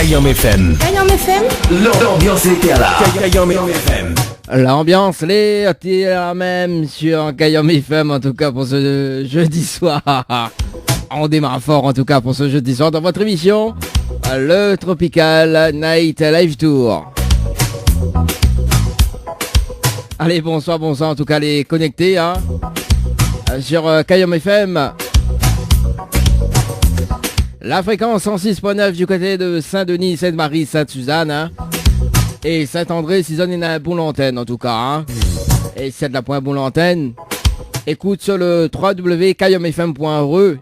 Kayam FM. Kayam FM. L'ambiance était là. Kayam FM. L'ambiance était la même sur Kayam FM, en tout cas pour ce jeudi soir. On démarre fort en tout cas pour ce jeudi soir dans votre émission, le Tropical Night Live Tour. Allez, bonsoir en tout cas les connectés hein, sur Kayam FM. La fréquence 106.9 du côté de Saint-Denis, Sainte-Marie, Sainte-Suzanne hein. Et Saint-André, Sisonne et a bon l'antenne en tout cas hein. Et c'est de la point bon l'antenne. Écoute sur le www.kayamfm.re.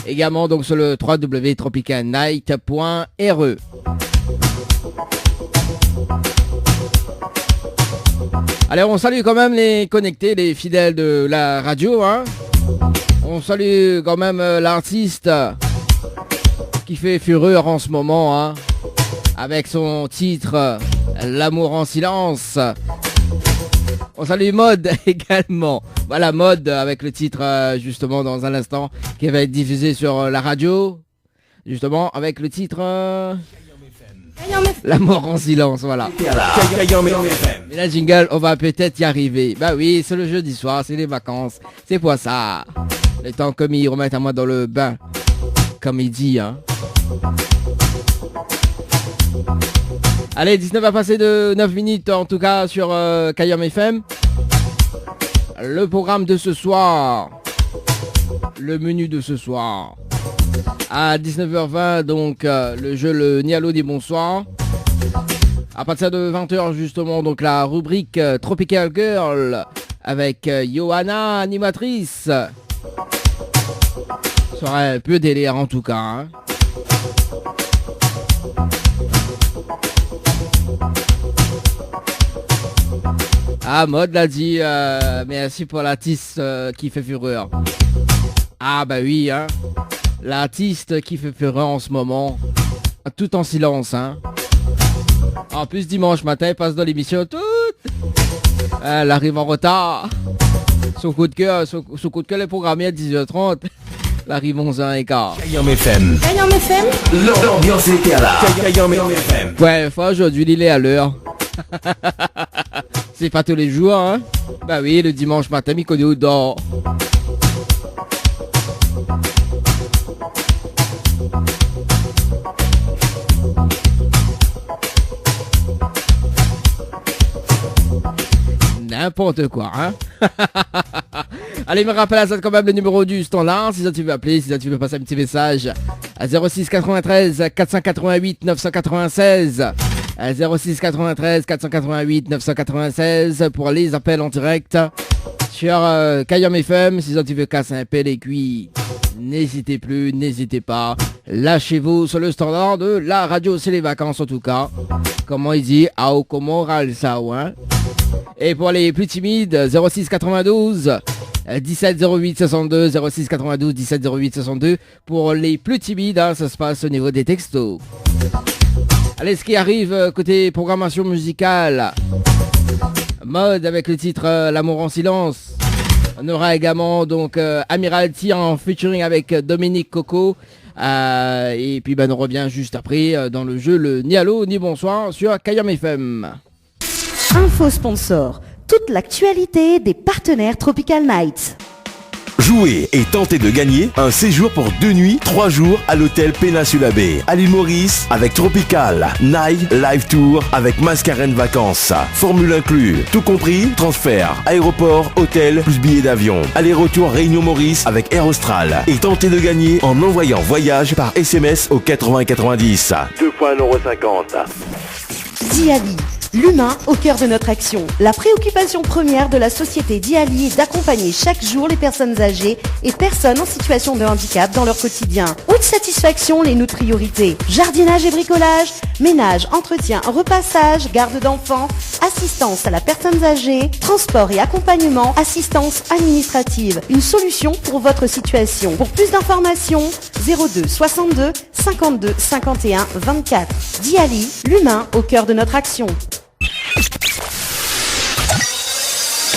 Également donc sur le www.tropicalnight.re. Allez, on salue quand même les connectés, les fidèles de la radio hein. On salue quand même l'artiste qui fait fureur en ce moment hein, avec son titre L'amour en silence. On salue Mode également. Voilà Mode avec le titre justement dans un instant qui va être diffusé sur la radio. Justement avec le titre L'amour en silence, voilà. Mais la jingle, on va peut-être y arriver. Bah oui, c'est le jeudi soir, c'est les vacances. C'est pour ça. Le temps que m'y remettre à moi dans le bain. Comme il dit, hein. Allez, 19 à passer de 9 minutes en tout cas sur Kayam FM. Le programme de ce soir. Le menu de ce soir. À 19h20 donc le jeu le Nialo dit bonsoir. À partir de 20h justement donc la rubrique Tropical Girl avec Johanna animatrice. Ça serait un peu délire en tout cas hein. Ah, Mode l'a dit, merci pour l'artiste qui fait fureur. Ah bah oui, hein. L'artiste qui fait fureur en ce moment, tout en silence, hein. En plus, dimanche matin, elle passe dans l'émission toute. Elle arrive en retard. Son coup de cœur est programmé à 10h30. Elle arrive 11h15. Kayam FM. Kayam FM. L'ambiance était là. Kayam FM. Ouais, aujourd'hui, il est à l'heure. C'est pas tous les jours, hein. Bah oui, le dimanche matin, il connaît où dort. N'importe quoi, hein. Allez, me rappelle à ça quand même le numéro du standard, si ça tu veux appeler, si ça tu veux passer un petit message à 06 93 488 996. 06 93 488 996 pour les appels en direct sur Kayam FM. Si ça tu veux casser un peu les cuits, n'hésitez plus, n'hésitez pas. Lâchez-vous sur le standard de la radio, c'est les vacances en tout cas. Comment il dit, ao como ça, hein. Et pour les plus timides, 06 92 17 08 62, 06 92 17 08 62. Pour les plus timides, hein, ça se passe au niveau des textos. Allez, ce qui arrive côté programmation musicale. Mode avec le titre L'amour en silence. On aura également donc Amiralty en featuring avec Dominique Coco. Et puis on revient juste après dans le jeu le Ni Allo Ni Bonsoir sur Kayam FM. Info sponsor. Toute l'actualité des partenaires Tropical Nights. Jouez et tentez de gagner un séjour pour 2 nuits, 3 jours à l'hôtel Péninsula Bay à l'île Maurice avec Tropical Night Live Tour avec Mascarène Vacances. Formule inclus, tout compris, transfert, aéroport, hôtel plus billets d'avion. Aller-retour Réunion Maurice avec Air Austral. Et tentez de gagner en envoyant voyage par SMS au 80 90. 2,50 €. Diali. L'humain au cœur de notre action. La préoccupation première de la société Diali est d'accompagner chaque jour les personnes âgées et personnes en situation de handicap dans leur quotidien. Haute satisfaction, les notre priorité. Jardinage et bricolage, ménage, entretien, repassage, garde d'enfants, assistance à la personne âgée, transport et accompagnement, assistance administrative. Une solution pour votre situation. Pour plus d'informations, 02 62 52 51 24. Diali, l'humain au cœur de notre action.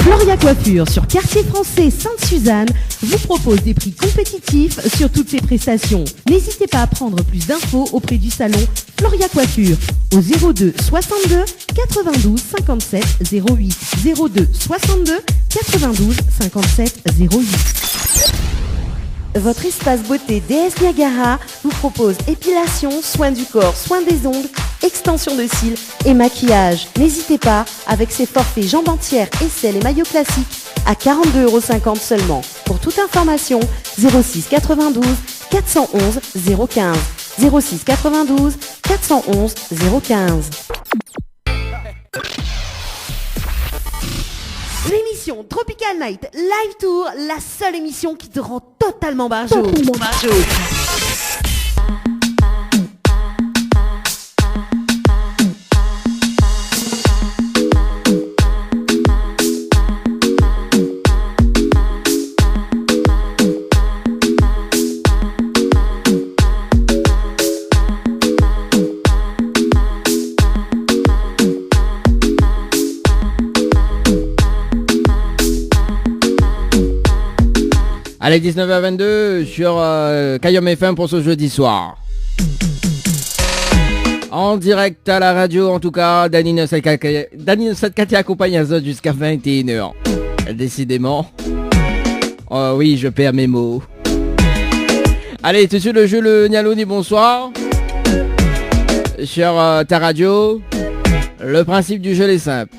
Floria Coiffure sur Quartier Français Sainte-Suzanne vous propose des prix compétitifs sur toutes ses prestations. N'hésitez pas à prendre plus d'infos auprès du salon Floria Coiffure au 02 62 92 57 08 02 62 92 57 08. Votre espace beauté DS Niagara vous propose épilation, soins du corps, soins des ongles, extension de cils et maquillage. N'hésitez pas, avec ses forfaits jambes entières, aisselles et maillots classiques à 42,50 € seulement. Pour toute information, 06 92 411 015. 06 92 411 015. L'émission Tropical Night Live Tour, la seule émission qui te rend totalement barjot. Allez, 19h22 sur Kayom FM pour ce jeudi soir. En direct à la radio, en tout cas, Dani 974 accompagne Azot jusqu'à 21h. Décidément. Oh oui, je perds mes mots. Allez, tout de suite le jeu, le Nialo dit bonsoir. Sur ta radio, le principe du jeu est simple.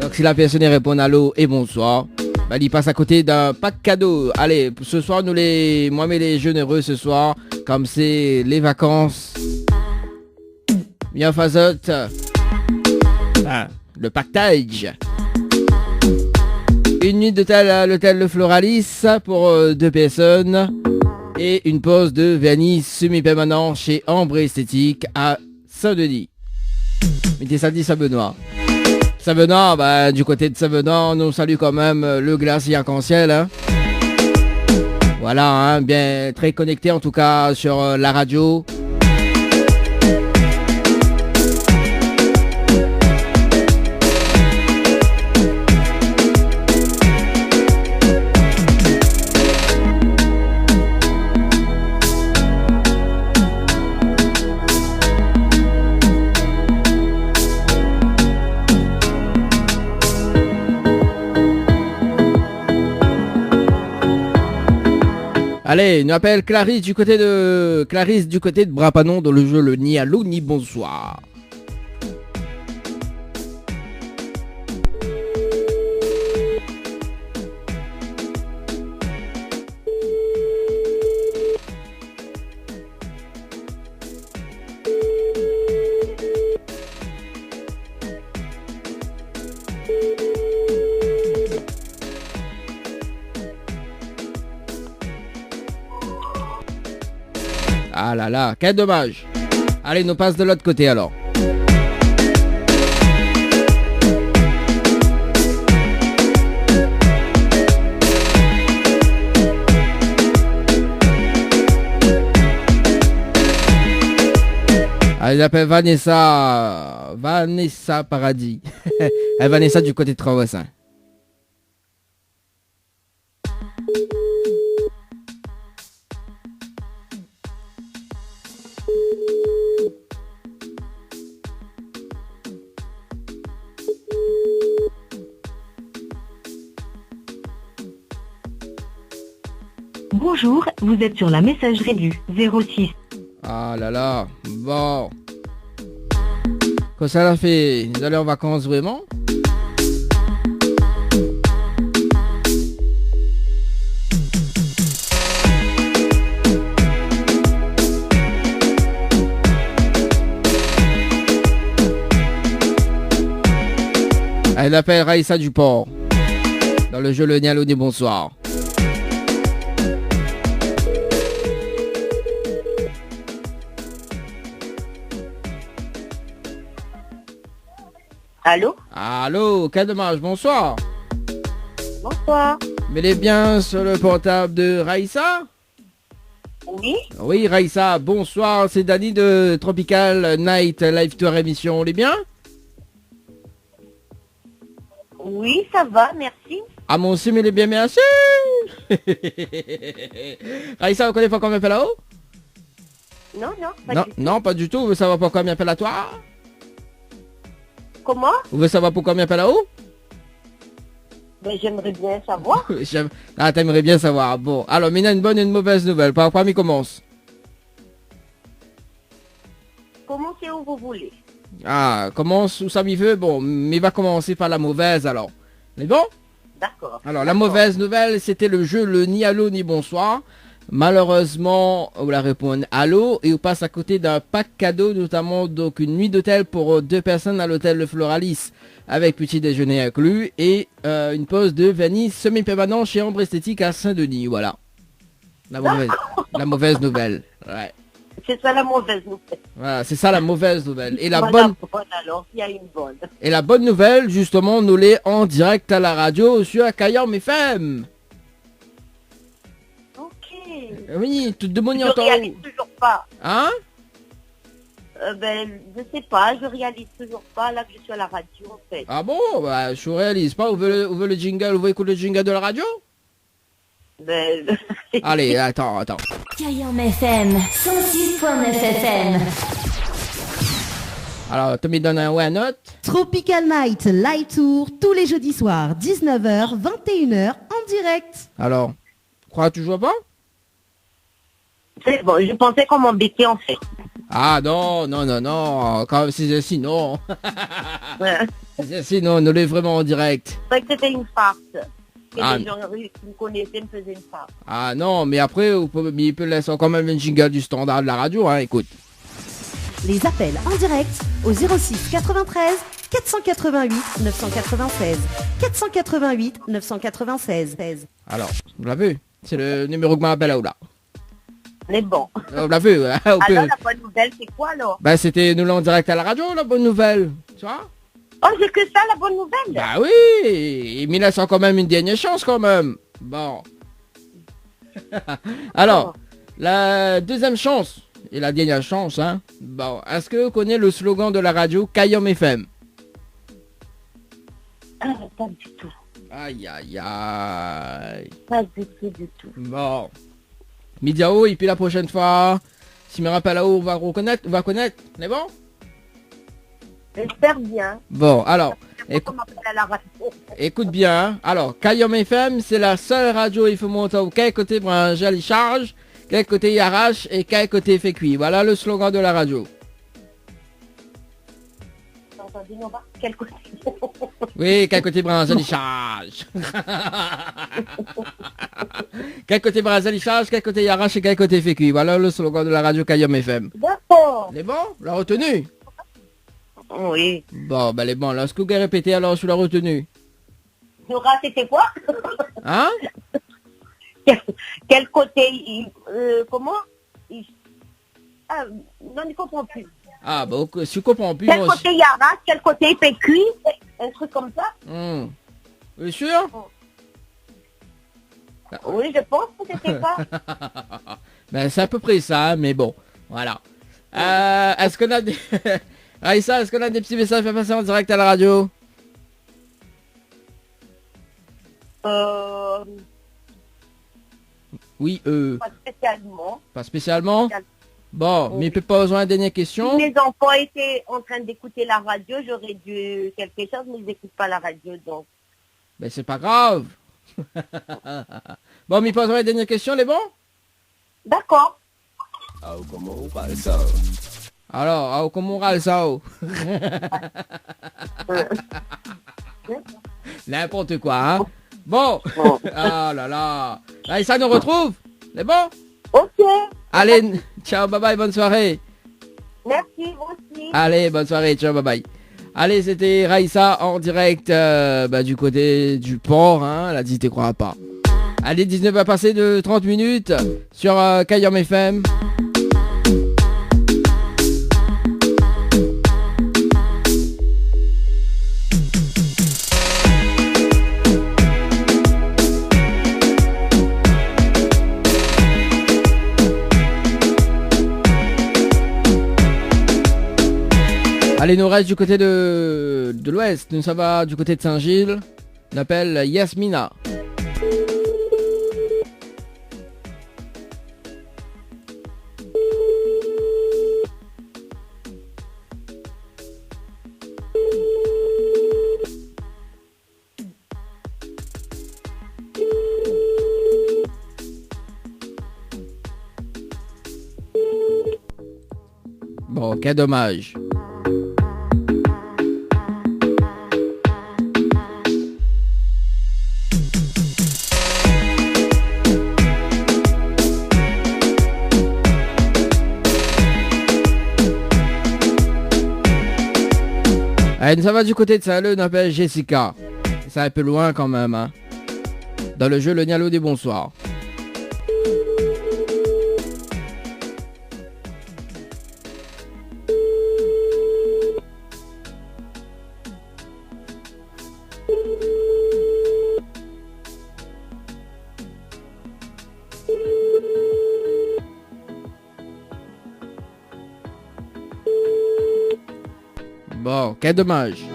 Donc si la personne répond allô et bonsoir, bah, il passe à côté d'un pack cadeau. Allez, ce soir, moi mais les jeunes heureux ce soir, comme c'est les vacances. Bien fazote. Le pactage. Une nuit d'hôtel à l'hôtel Le Floralis pour 2 personnes. Et une pause de vernis semi-permanent chez Ambre Esthétique à Saint-Denis. Mettez samedi Saint-Benoît. Saint-Benoît, bah, du côté de Saint-Benoît, on nous salue quand même le glacier arc-en-ciel. Hein. Voilà, hein, bien très connecté en tout cas sur la radio. Allez, nous appelle Clarisse du côté de Brapanon dans le jeu le Ni Allô Ni Bonsoir. Ah là là, quel dommage. Allez, nous passe de l'autre côté alors. Elle s'appelle Vanessa Paradis. Vanessa du côté de Traversin. Bonjour, vous êtes sur la messagerie du 06. Ah là là, bon. Quand ça l'a fait, vous allez en vacances vraiment? Elle appelle Raïssa Duport. Dans le jeu Le Nialo dit bonsoir. Allô? Allô, quel dommage, bonsoir. Bonsoir. Mais les biens sur le portable de Raïssa? Oui? Oui, Raïssa, bonsoir, c'est Dani de Tropical Night Live Tour émission, les biens? Oui, ça va, merci. Ah, mon sim, il est bien, merci. Raïssa, vous connaissez pas comment m'appelle là-haut? Non, pas Non, du tout. non, pas du tout. Vous voulez savoir pourquoi m'appelle à toi? Comment? Vous voulez savoir pourquoi m'appelle là-haut? Ben, j'aimerais bien savoir. Ah, t'aimerais bien savoir. Bon, alors, maintenant, une bonne et une mauvaise nouvelle. Par quoi m'y commence? Comment c'est où vous voulez? Ah, commence où ça m'y veut? Bon, mais va commencer par la mauvaise, alors. Mais bon? D'accord. Alors, la mauvaise nouvelle, c'était le jeu le ni allô ni bonsoir. Malheureusement, on la répond allô et on passe à côté d'un pack cadeau, notamment donc une nuit d'hôtel pour 2 personnes à l'hôtel Le Floralis avec petit déjeuner inclus et une pause de vanille semi-permanent chez Ambre Esthétique à Saint-Denis. Voilà. La mauvaise nouvelle. Ouais. C'est ça la mauvaise nouvelle. Voilà, c'est ça la mauvaise nouvelle. Et la Voilà, bonne alors, il y a une bonne. et la bonne nouvelle, justement, nous l'est en direct à la radio sur Kayam FM. Ok. Oui, tout le monde y Je entend. réalise toujours pas. Hein? Ben, je sais pas, je réalise toujours pas là que je suis à la radio en fait. Ah bon? Bah, je réalise pas. Où veut le jingle? Où veut écouter le jingle de la radio? Ben, Allez, attends. Kayam FM, 106.9 FM. Alors, Tommy donne un note. Tropical Night Live Tour tous les jeudis soirs, 19h, 21h en direct. Alors, crois toujours pas? c'est bon, je pensais qu'on m'embêtait en fait. Ah non. Quand c'est sinon. Ouais. Sinon, nous l'est vraiment en direct. C'est vrai que c'était une farce. Et Ah. les gens qui me connaissaient me faisaient une farce. Ah non, mais après, il peut laisser quand même un jingle du standard de la radio, hein, écoute. Les appels en direct au 06 93 488 996. 488 996. Alors, vous l'avez vu? C'est le numéro que m'appelle là. Mais bon. Vous l'avez vu? Hein, on peut- Alors la bonne nouvelle, c'est quoi alors? Ben, c'était nous en direct à la radio, la bonne nouvelle. Tu vois? Oh, j'ai que ça, la bonne nouvelle. Bah oui, il me laisse quand même une dernière chance quand même. Bon. Alors, la deuxième chance, et la dernière chance, hein. Bon, est-ce que vous connaissez le slogan de la radio Kayam FM? Ah, pas du tout. Aïe. Pas du tout. Bon. Midiao, et puis la prochaine fois, si me rappelle là-haut, on va connaître, c'est bon? J'espère bien. Bon, alors, On m'appelle à la radio. écoute bien. Hein. Alors, Kayam FM, c'est la seule radio il faut monter au quel côté branche il charge, quel côté il arrache et quel côté il fait cuit. Voilà le slogan de la radio. T'as entendu, Nova? Quel côté? Oui, quel côté branche il charge. Quel côté branche il charge, quel côté il arrache et quel côté il fait cuit. Voilà le slogan de la radio Kayam FM. D'accord. C'est bon? La retenue? Oui. Bon, ben les bons. Là, est-ce que vous pouvez répéter alors sur la retenue? Nora, c'était quoi? Hein? Quel côté comment Ah, non, je comprends plus. Ah, bon, si vous comprenez plus, Quel moi côté il arrache, quel côté il fait cuit, un truc comme ça? Vous êtes sûr? Oui, je pense que c'était ça. Ben, c'est à peu près ça, mais bon, voilà. Est-ce qu'on a des... Aïssa, est-ce qu'on a des petits messages à passer en direct à la radio? Oui, Pas spécialement. pas spécialement. Bon, mais peut pas besoin de dernière question. Si mes enfants étaient en train d'écouter la radio, j'aurais dû quelque chose, mais ils n'écoutent pas la radio, donc. Ben, c'est pas grave. Bon, mais pas besoin de dernière question, les bons? D'accord. Alors, comment on râle ça? N'importe quoi, hein? Bon. Ah là là. Aïssa nous retrouve? Les bons? Ok. Allez, ciao, bye bye, bonne soirée. Merci, vous aussi. Allez, bonne soirée, ciao, bye bye. Allez, c'était Raïssa en direct du côté du port, hein, elle a dit t'y crois pas. Allez, 19 va passer de 30 minutes sur Kayam FM. Allez, nous reste du côté de l'ouest. Nous, ça va du côté de Saint-Gilles. On appelle Yasmina. Bon, quel dommage. Allez, ça va du côté de Saint-Leu, on appelle Jessica. C'est un peu loin quand même, hein. Dans le jeu Le Nialo des Bonsoirs. Bon, quel dommage.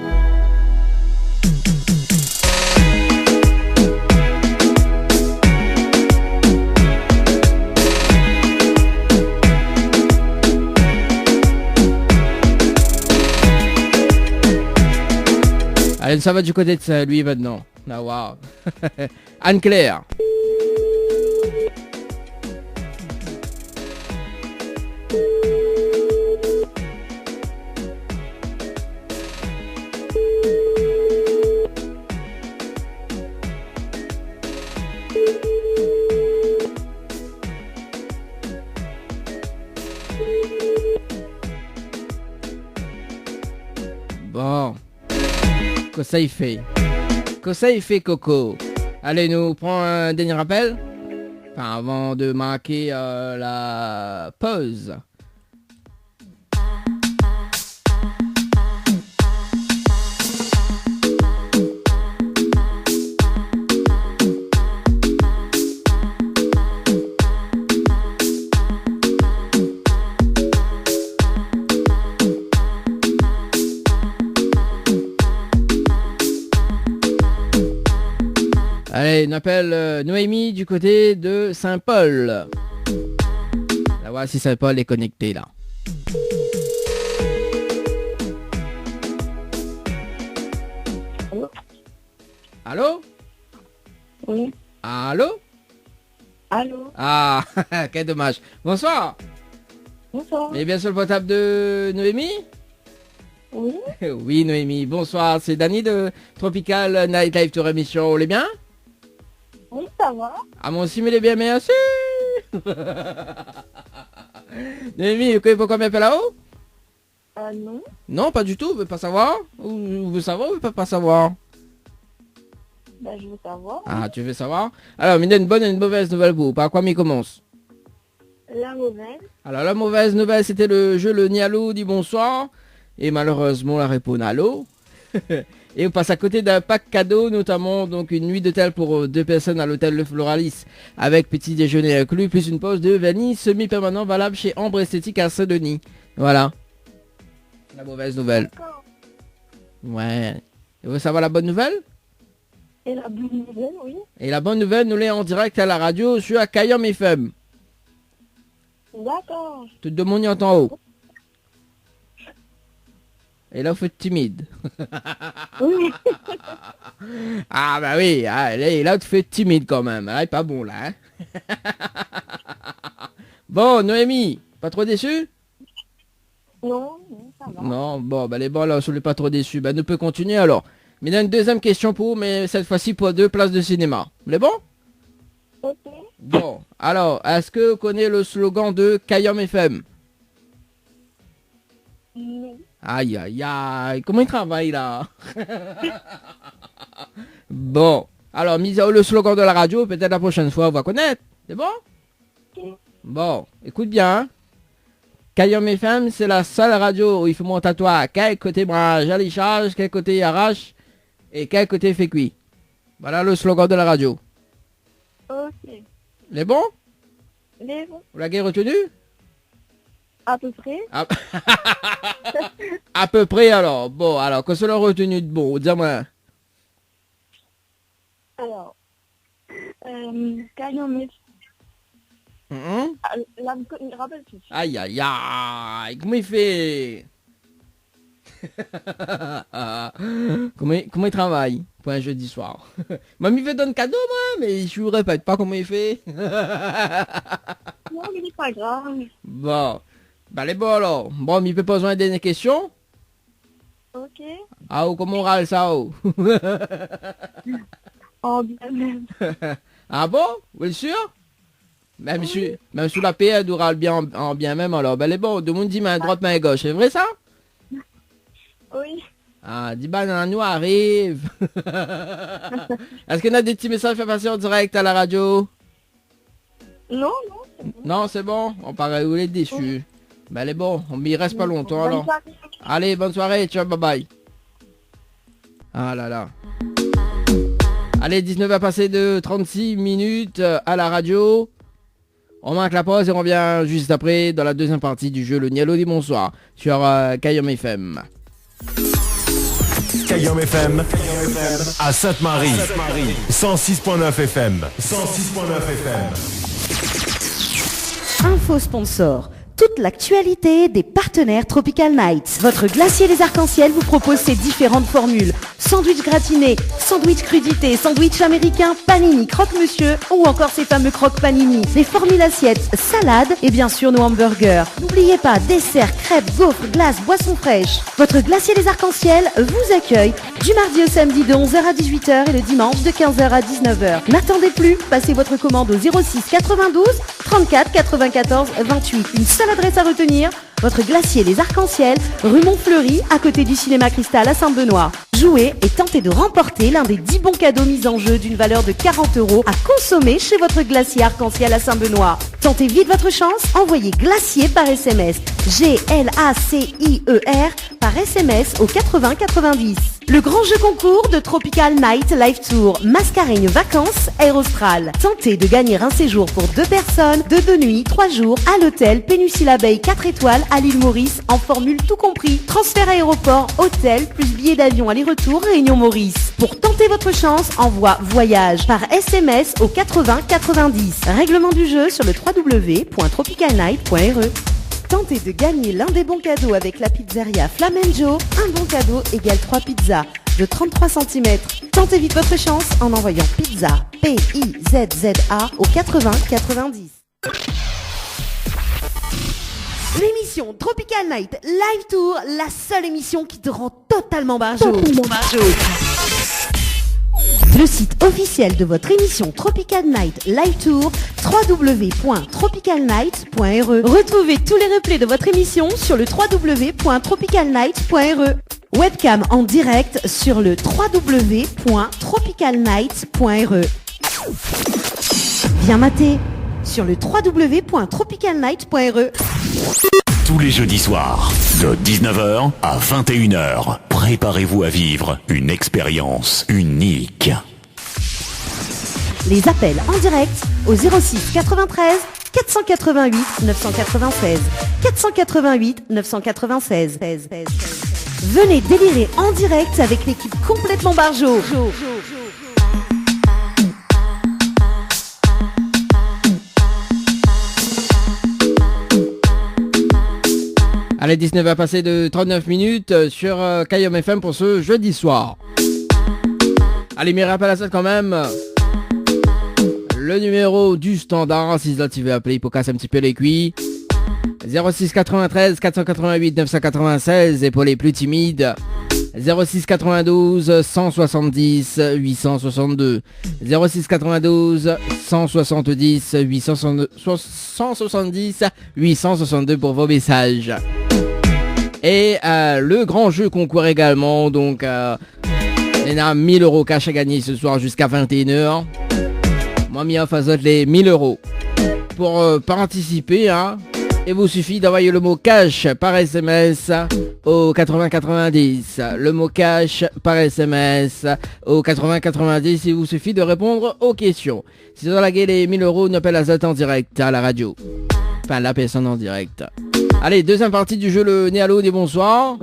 Allez, ça va du côté de Saint-Louis maintenant. Ah, wow. Anne-Claire. Bon. Que ça y fait. Que ça y fait, Coco. Allez, nous prends un dernier rappel. Enfin, avant de marquer la pause. Allez, on appelle Noémie du côté de Saint-Paul. Là, voilà si Saint-Paul est connecté là. Allô? Allô? Oui. Allô? Allô? Ah, quel dommage. Bonsoir. Bonsoir. Et bien sur le portable de Noémie? Oui. Oui, Noémie. Bonsoir, c'est Dany de Tropical Night Live Tour Émission. Vous allez bien? Oui, ça va. Ah, moi aussi, mais les bien, merci. Noémie, vous connaissez pas combien fait là-haut? Non. Non, pas du tout, vous voulez pas savoir? Ou vous voulez savoir ou vous voulez pas savoir? Ben, je veux savoir. Ah, tu veux savoir? Alors, il y a une bonne et une mauvaise nouvelle pour vous. Par quoi m'y commence? La mauvaise. Alors, la mauvaise nouvelle, c'était le jeu Le Nialo dit bonsoir. Et malheureusement, la réponse Nalo. Et on passe à côté d'un pack cadeau, notamment donc une nuit d'hôtel pour 2 personnes à l'hôtel Le Floralis, avec petit déjeuner inclus, plus une pause de vanille semi-permanent valable chez Ambre Esthétique à Saint-Denis. Voilà. La mauvaise nouvelle. D'accord. Ouais. Et vous savez la bonne nouvelle? Et la bonne nouvelle, oui. Et la bonne nouvelle, nous l'est en direct à la radio sur Akayam FM. D'accord. Tout le monde y entend haut. Et là, faut être timide. Oui. Ah bah oui, ah, là tu fais timide quand même. Ah, pas bon là. Hein. Bon, Noémie, pas trop déçu? Non, non, ça va. Non, bon, bah les bons là, je suis pas trop déçu. Bah nous peut continuer alors. Mais il y a une deuxième question pour vous, mais cette fois-ci pour 2 places de cinéma. Vous les bon? Ok. Bon, alors, est-ce que vous connaissez le slogan de Kayam FM? Non. Aïe, aïe, aïe, comment il travaille là? Bon, alors, mis à haut le slogan de la radio, peut-être la prochaine fois, on va connaître. C'est bon? Bon, écoute bien. Hein. Kayam FM, c'est la seule radio où il faut monter à toi. Quel côté branche, à charge, quel côté arrache et quel côté fait cuit. Voilà le slogan de la radio. Ok. Les bons? Les bons. Vous l'avez retenu? À peu près. À peu près alors. Bon, alors, que cela retenu de bon, dis-moi. Alors, quand on met... Là, je me rappelle plus. Aïe, aïe, aïe, comment il fait? Comment il travaille pour un jeudi soir? Mamie veut donner cadeau, moi, mais je vous répète pas comment il fait. Non, mais c'est pas grave. Bon, bah les bon alors. Bon, mais il peut pas besoin des questions? Ok. Ah, ou comment on râle ça, oh? Oh, bien même. Ah bon? Vous êtes sûr? Même sous la paix, elle nous râle bien en bien même alors. Ben les bon, tout le monde dit main droite, main gauche, c'est vrai ça? Oui. Ah, dis bah, nous arrive. Est-ce qu'on a des petits messages à passer en direct à la radio? Non, non. Non, c'est bon. On paraît où les déçus. Ben elle est bon, on m'y reste pas longtemps Bonne alors. soirée. Allez, bonne soirée, ciao, bye bye. Ah là là. Allez, 19 à passer de 36 minutes à la radio. On marque la pause et on revient juste après dans la deuxième partie du jeu Le Nialo dit bonsoir sur Kayom FM. Kayom FM à Sainte-Marie. 106.9 FM. 106.9 FM. Info sponsor. Toute l'actualité des partenaires Tropical Nights. Votre glacier des arcs-en-ciel vous propose ses différentes formules. Sandwich gratiné, sandwich crudité, sandwich américain, panini, croque-monsieur ou encore ces fameux croque-panini. Les formules assiettes, salades et bien sûr nos hamburgers. N'oubliez pas, dessert, crêpes, gaufres, glaces, boissons fraîches. Votre glacier des arcs-en-ciel vous accueille du mardi au samedi de 11h à 18h et le dimanche de 15h à 19h. N'attendez plus, passez votre commande au 06 92 34 94 28. Une seule adresse à retenir, votre glacier Les Arcs-en-Ciel, rue Montfleury, à côté du cinéma Cristal à Saint-Benoît. Jouez et tentez de remporter l'un des 10 bons cadeaux mis en jeu d'une valeur de 40 € à consommer chez votre glacier Arc-en-Ciel à Saint-Benoît. Tentez vite votre chance, envoyez glacier par SMS, GLACIER par SMS au 80 90. Le grand jeu concours de Tropical Night Live Tour, Mascareigne Vacances, Air Austral. Tentez de gagner un séjour pour 2 personnes, de 2 nuits, 3 jours à l'hôtel Péninsula Bay 4 étoiles à l'île Maurice en formule tout compris. Transfert aéroport, hôtel, plus billets d'avion aller-retour Réunion Maurice. Pour tenter votre chance, envoie voyage par SMS au 80 90. Règlement du jeu sur le www.tropicalnight.re. Tentez de gagner l'un des bons cadeaux avec la pizzeria Flamenjo. Un bon cadeau égale 3 pizzas de 33 cm. Tentez vite votre chance en envoyant pizza, P-I-Z-Z-A au 80 90. L'émission Tropical Night Live Tour, la seule émission qui te rend totalement barjot. Le site officiel de votre émission Tropical Night Live Tour, www.tropicalnight.re. Retrouvez tous les replays de votre émission sur le www.tropicalnight.re. Webcam en direct sur le www.tropicalnight.re. Bien maté sur le www.tropicalnight.re. Tous les jeudis soirs, de 19h à 21h, préparez-vous à vivre une expérience unique. Les appels en direct au 06 93 488 996. 488 996. Venez délirer en direct avec l'équipe complètement barjo. Allez, 19 à passer de 39 minutes sur Kayom FM pour ce jeudi soir. Allez, mais rappelle à ça quand même. Le numéro du standard, si là tu veux appeler pour casser un petit peu les cuits. 06 93 488 996 et pour les plus timides. 06 92 170 862. 06 92 170 862 pour vos messages. Et le grand jeu concours également, donc il y a 1000 € cash à gagner ce soir jusqu'à 21h. Moi, mis en face les 1000 €. Pour participer, hein, il vous suffit d'envoyer le mot cash par SMS au 8090. Le mot cash par SMS au 8090. Il vous suffit de répondre aux questions. Si vous avez les 1000 €, on appelle à ça en direct à la radio. Enfin, la personne en direct. Allez, deuxième partie du jeu, le Néalo des bonsoirs.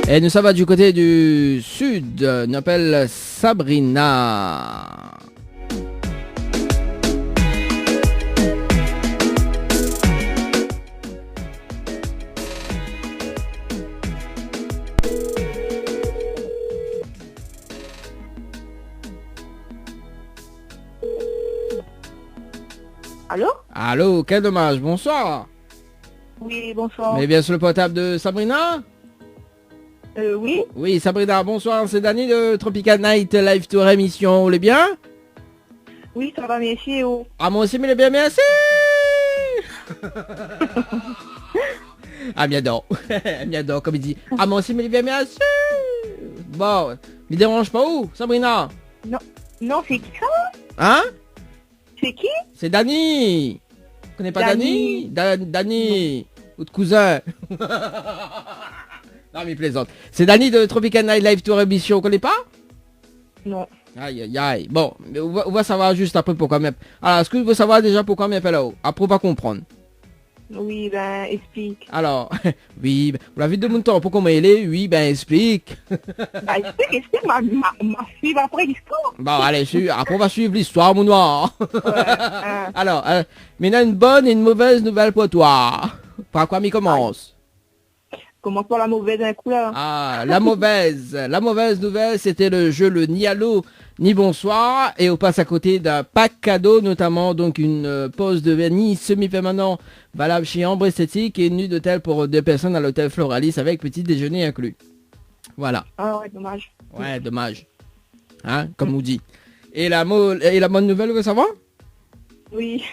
Et nous sommes du côté du sud, on appelle Sabrina. Allô? Allô, quel dommage, bonsoir. Oui, bonsoir. Mais bien sur le portable de Sabrina? Oui. Oui, Sabrina, bonsoir, c'est Dani de Tropical Night Live Tour émission, vous allez bien? Oui, ça va, merci. Oh. Ah, moi aussi, mais bien, merci. Ah, bien donc, bien donc, comme il dit. Ah, moi aussi, mais bien, merci. Bon, ne dérange pas où, Sabrina? Non, c'est qui ça? Hein? C'est qui? C'est Dani. Vous connaissez pas Dani? Dani, votre cousin. Non, mais il plaisante. C'est Dani de Tropical Night Live Tour émission, vous connaissez pas? Non. Aïe, aïe, aïe. Bon, on va savoir juste après pourquoi même. Alors, est-ce que vous voulez savoir déjà pourquoi m'appelle là-haut? Après, on va comprendre. Oui, ben, explique. Alors, oui, ben, vous l'avez de mon temps, pourquoi il est? Oui, ben, explique. Bah, explique, ma fille va après l'histoire. Bon, allez, après, on va suivre l'histoire, mon noir. Alors, maintenant, une bonne et une mauvaise nouvelle pour toi. Par quoi m'y commence? Commence par la mauvaise d'un coup, là. Ah, la mauvaise nouvelle, c'était le jeu le Ni Allô, Ni Bonsoir, et on passe à côté d'un pack cadeau, notamment donc une pause de vernis semi-permanent valable chez Ambre Esthétique et une nuit d'hôtel pour 2 personnes à l'hôtel Floralis avec petit déjeuner inclus. Voilà. Ah ouais, dommage. Ouais, dommage. Hein, comme on dit. Et la bonne nouvelle, vous voulez savoir? Oui.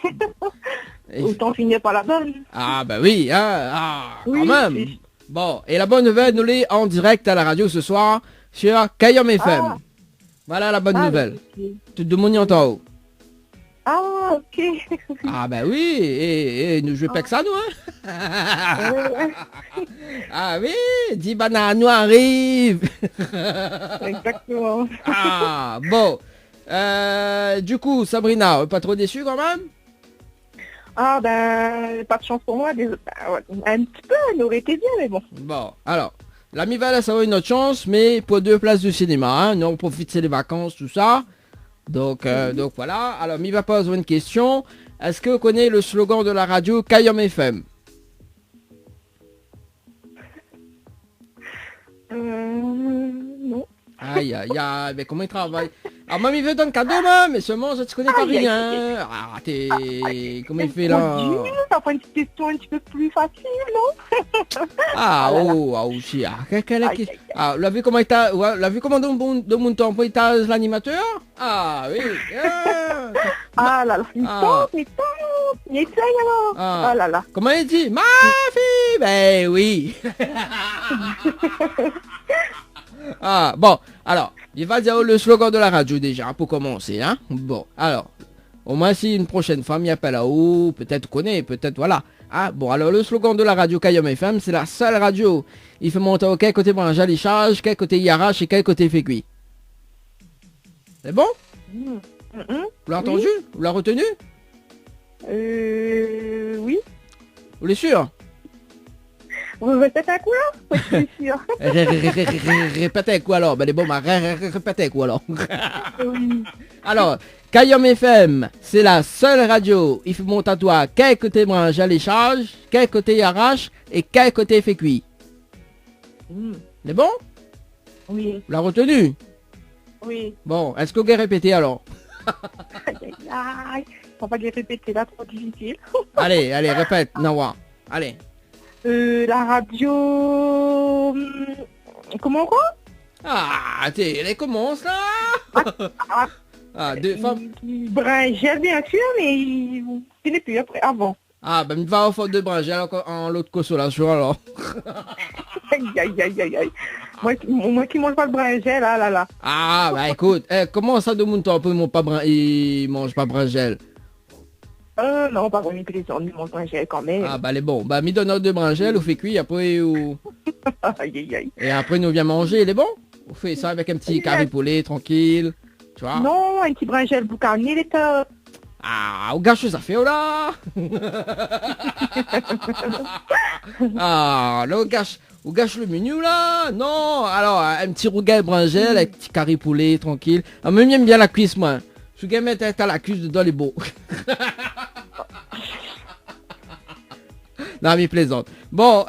Autant finir par la bonne. Ah, bah oui, hein, Oui, quand même. oui. Bon, et la bonne nouvelle, nous l'est en direct à la radio ce soir sur Kayom FM. Ah. Voilà la bonne nouvelle. Ok. Tout le monde y entend. Ah, ok. Ah bah oui, et nous jouons pas que ça nous, hein. Ah oui, 10 bananes nous arrivent. Exactement. Ah, bon. Du coup, Sabrina, pas trop déçue quand même? Ah, ben, pas de chance pour moi. Un petit peu, elle aurait été bien, mais bon. Bon, alors, l'ami va ça va une autre chance, mais pour 2 places de cinéma, hein, nous on profite c'est les vacances, tout ça. Donc voilà, alors mi va poser une question. Est-ce que vous connaissez le slogan de la radio Kayom FM? Non. Aïe, aïe, aïe, mais comment il travaille? Alors, mamie veut donner cadeau, maman, mais seulement, je ne connais pas Aïe, aïe, rien. Ah, comment il fait là? Mon Dieu, ça prend une petite question un petit peu plus facile, non? Ah, là là. aussi, quelle est Aïe, aïe, aïe. Ah, l'as vu comment il t'a, l'as vu comment de mon temps, il t'a l'animateur? Ah, oui. Ah là là, une Ah. tante, une essaye alors. Ah. Ah là là. Comment il dit? Ma fille! Ben oui. Ah, bon, alors, il va dire le slogan de la radio déjà, pour commencer, hein. Bon, alors, au moins si une prochaine femme y appelle à haut, peut-être connaît, peut-être voilà. Ah, bon, alors le slogan de la radio Kayom FM, c'est la seule radio. Il fait monter au quel côté branché les charges, quel côté il arrache et quel côté fait cuit. C'est bon? Vous l'avez entendu? Vous l'avez retenu? Oui. Vous l'êtes sûr? Vous répétez un coup là? Je suis sûre. Répétez quoi alors? Ben les bons, répétez quoi alors? Oui. Alors, Kayom FM, c'est la seule radio. Il faut monter à toi quel côté branche à les charges, quel côté il arrache et quel côté fait cuit. C'est bon? Oui. Vous l'avez retenu? Oui. Bon, est-ce que vous pouvez répéter alors? Aïe, aïe, aïe. On va les répéter là, trop difficile. Allez, répète, Nawa. Allez. La radio... Comment quoi? Ah, elle commence là. Ah, deux femmes. Bringel, bien sûr, mais il n'est plus après, avant. Ah, ben, il va au fond de branche en l'autre consolation alors. Aïe, aïe, aïe, aïe, aïe. Moi qui mange pas le bringel, là, là, là. Ah, bah écoute, comment ça de mon temps, il mange pas bringel? Non, pas vraiment plaisant, du mon bringel quand même. Ah, bah, elle est bon. Bah, mi donne de bringel, on fait cuire, après, ou... Aïe, aïe, aïe. Et après, nous vient manger, il est bon? On fait ça avec un petit carré poulet, tranquille. Tu vois? Non, un petit bringel boucarné, il est top. Ah, on gâche ça fait, oh là! Ah, là, on gâche le menu, là! Non! Alors, un petit rougail bringel, un petit carré poulet, tranquille. Ah, mais j'aime bien la cuisse, moi. Je vais mettre à la cuisse dedans, les beaux. Non, mais plaisante. Bon,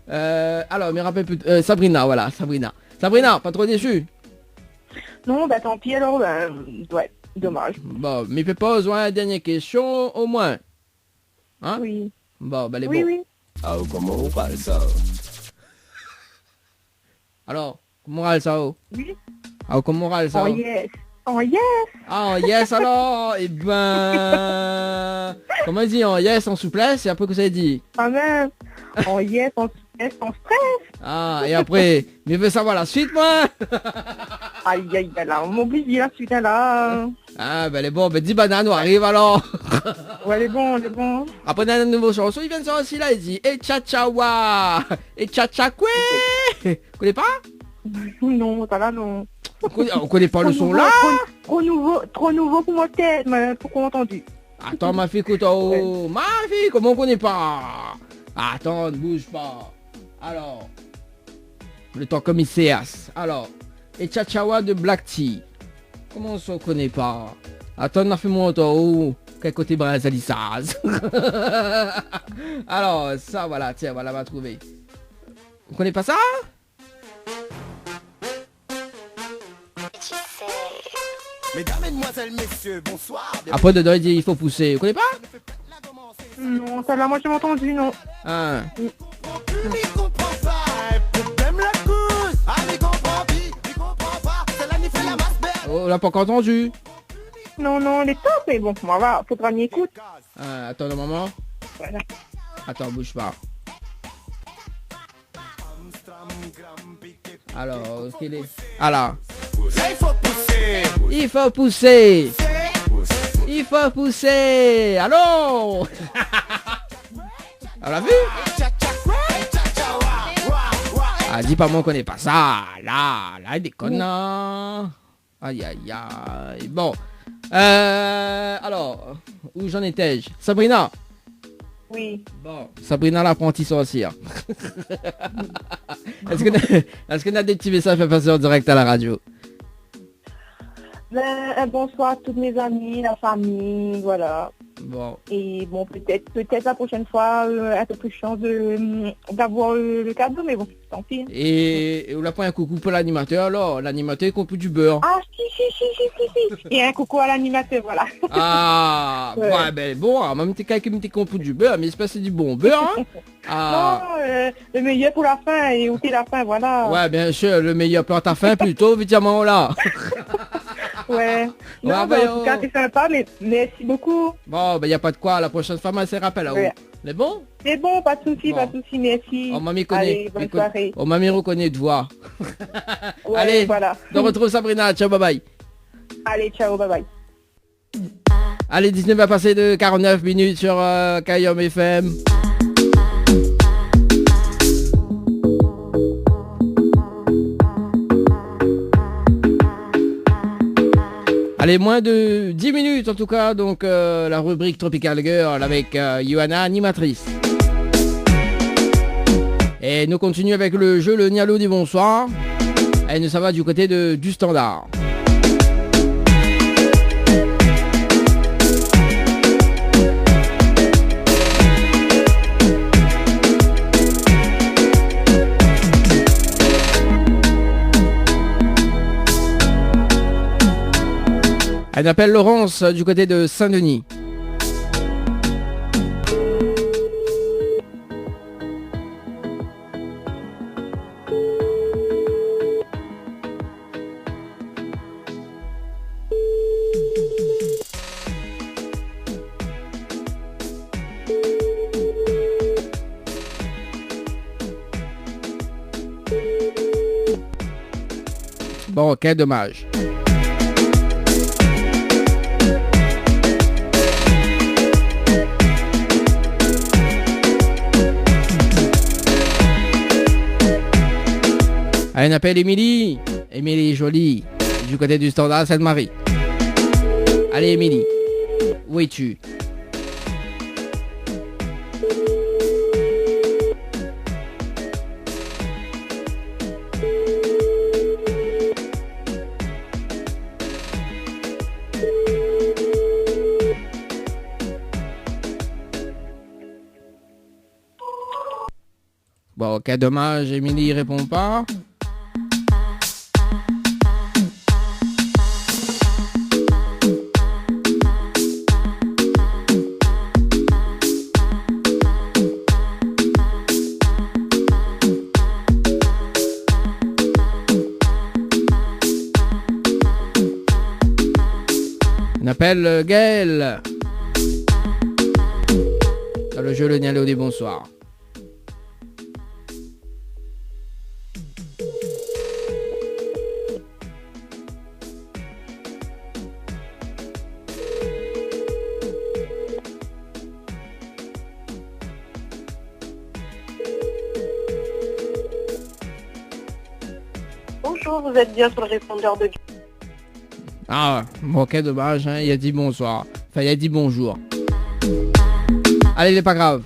alors, me rappelle plus... Sabrina, voilà, Sabrina. Sabrina, pas trop déçu? Non, bah tant pis alors, ouais, dommage. Bon, mais peut pas besoin d'une dernière question, au moins. Hein? Oui. Bon, bah les Oui, bons. oui. Ah, comment on parle ça? Alors, comment on parle ça? Oui. Ah, comment on parle ça? Oh yes. Oh yes. Ah, yes alors? Eh ben... Comment on dit en yes, en souplesse, et après que ça dit? Ah même. Oh yes, on stress. Ah, et après, mais veux savoir la suite, moi? Aïe, aïe, là, on m'oublie la suite, là. Ah, ben les bons, ben 10 bananes, on arrive alors. Ouais, les bons, les bons. Après, on a une nouvelle chanson, il vient de sortir aussi, là, il dit, et tcha-tcha-wa, et tcha-tcha-koué. Vous connaissez pas? Non, ça là, non. On connaît pas le son là? Trop nouveau pour moi tête, mais pour qu'on entendu. Attends, ma fille, écoute, oh, ma fille, comment on connaît pas? Attends, ne bouge pas. Alors, le temps comme il s'éasse. Alors, et Chachawa de Black Tea. Comment on se connaît pas? Attends, on a fait mon auto. Oh, quel côté Brazalisaz. Alors, ça, voilà, tiens, voilà, on va trouver. Vous connaissez pas ça? Mesdames, mesdemoiselles, messieurs, bonsoir. Après, dedans, il dit, il faut pousser. Vous connaissez pas? Non, ça là, moi j'ai entendu, non. Ah. Oh, on l'a pas encore entendu. Non, non, elle est top, mais bon, on va, faudra m'y écouter. Ah, attends un moment. Voilà. Attends, bouge pas. Alors, qu'est-ce qu'il est? Alors. Il faut pousser. Il faut pousser. Allô? On l'a vu? Ah, dis pas moi qu'on connaît pas ça. Là, il déconne. Aïe, aïe, aïe. Bon. Alors, où j'en étais-je? Sabrina. Oui. Bon. Sabrina l'apprentie sorcière. Est-ce qu'on a des petits messages à passer en direct à la radio? Ben, bonsoir à tous mes amis, la famille, voilà. Bon. Et bon, peut-être la prochaine fois, un peu plus de chance d'avoir le cadeau, mais bon, tant pis. Et on a pris un coucou pour l'animateur, alors. L'animateur compte du beurre. Ah, si. Et un coucou à l'animateur, voilà. Ah, ouais. Ouais, ben bon, même t'es quelqu'un qui compte du beurre, mais c'est pas c'est du bon beurre, hein. Ah. Non, le meilleur pour la fin, et aussi la fin, voilà. Ouais, bien sûr, le meilleur pour ta fin, plutôt, évidemment, là. Ouais. Non, Ouais, ben, en tout cas, c'est sympa, mais merci beaucoup. Bon, ben y a pas de quoi, la prochaine fois, elle se rappelle, là. Ouais. C'est bon? C'est bon, pas de soucis, Bon. pas de soucis, merci. On m'a mis connaît. Allez, bonne soirée. On m'a mis reconnaît de voix. Ouais, Allez, voilà. on retrouve Sabrina, ciao, bye bye. Allez, ciao, bye bye. Allez, 19 va passer de 49 minutes sur Kayom FM. Allez, moins de 10 minutes en tout cas, donc la rubrique Tropical Girl avec Johanna, animatrice. Et nous continuons avec le jeu Le Nialo du Bonsoir. Et nous ça va du côté du standard. Elle appelle Laurence du côté de Saint-Denis. Bon, quel dommage. Allez, on appelle Émilie. Émilie jolie, du côté du standard Sainte-Marie. Allez, Émilie. Où es-tu? Bon, ok, dommage, Émilie répond pas. On appelle Gaël. Dans le jeu Le Nialo des bonsoirs. Bonjour, vous êtes bien sur le répondeur de... Ah, bon, ok, dommage, hein, il a dit bonsoir. Enfin, il a dit bonjour. Allez, il est pas grave.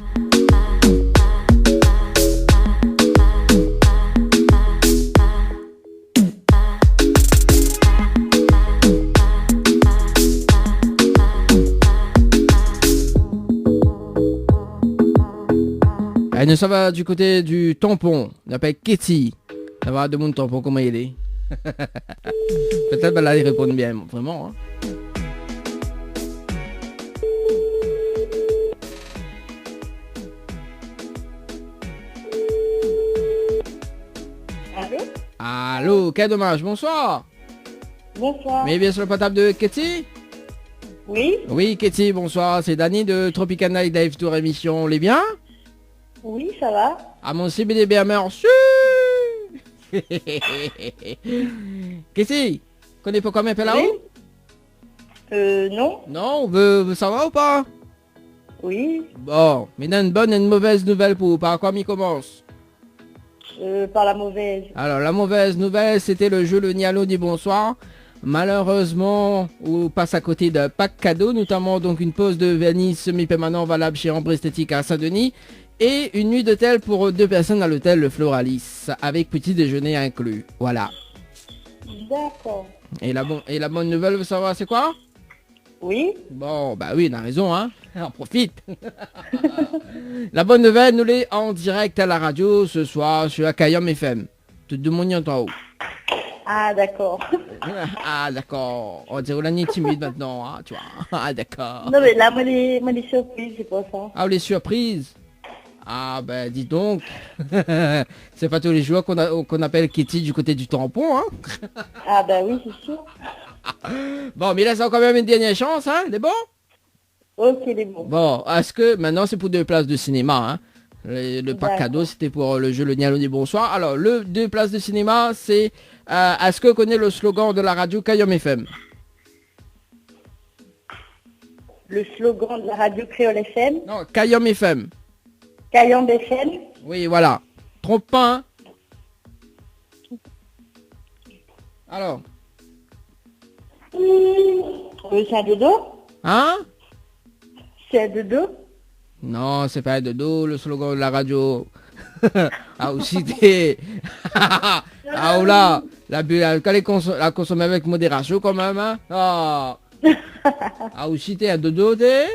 Allez, nous sommes du côté du tampon. On appelle Ketty. Ça va, de mon tampon, comment il est? Peut-être là ils répondent bien, vraiment. Hein. Allô? Allô, quel dommage, bonsoir. Bonsoir. Mais bien sur le portable de Ketty? Oui? Oui, Ketty, bonsoir, c'est Dani de Tropical Night Live Tour émission, les bien? Oui, ça va. Ah mon CBD bien merci. Ketty, connais pas combien là-haut? Non. Non, vous ça va ou pas? Oui. Bon, mais dans une bonne et une mauvaise nouvelle pour vous, par quoi m'y commence? Par la mauvaise. Alors la mauvaise nouvelle, c'était le jeu Le Nialo dit bonsoir. Malheureusement, on passe à côté d'un pack cadeau, notamment donc une pause de vernis semi-permanent valable chez Ambre Esthétique à Saint-Denis et une nuit d'hôtel pour 2 personnes à l'hôtel Le Floralis, avec petit déjeuner inclus. Voilà. D'accord. Et la bonne nouvelle, vous savez c'est quoi? Oui. Bon, bah oui, on a raison, hein. On profite. La bonne nouvelle, nous l'est en direct à la radio ce soir sur Akayam FM. Tout le monde y entend haut. Ah, d'accord. Ah, d'accord. On dirait qu'on est timide maintenant, hein, tu vois. Ah, d'accord. Non, mais là, moi, les surprises, c'est pas ça. Ah, les surprises. Ah, ben, dis donc. C'est pas tous les jours qu'on appelle Kitty du côté du tampon, hein. Ah, bah oui, c'est sûr. Bon, mais là, c'est quand même une dernière chance, hein. C'est bon? Ok, les bons. Bon, est-ce que maintenant, c'est pour 2 places de cinéma, hein. Le pack cadeau, c'était pour le jeu Le Nialo dit bonsoir. Alors, le 2 places de cinéma, c'est... est-ce que vous connaissez le slogan de la radio Kayom FM? Le slogan de la radio Créole FM? Non, Kayom FM. Kayom FM? Oui, voilà. Trompe pas, hein. Alors? C'est un dodo? Hein? C'est un dodo? Non, c'est pas de dos, le slogan de la radio. Ah, aussi t'es... Ah, ou là, la consommer avec modération quand même, hein. Ah, aussi t'es un dodo, t'es...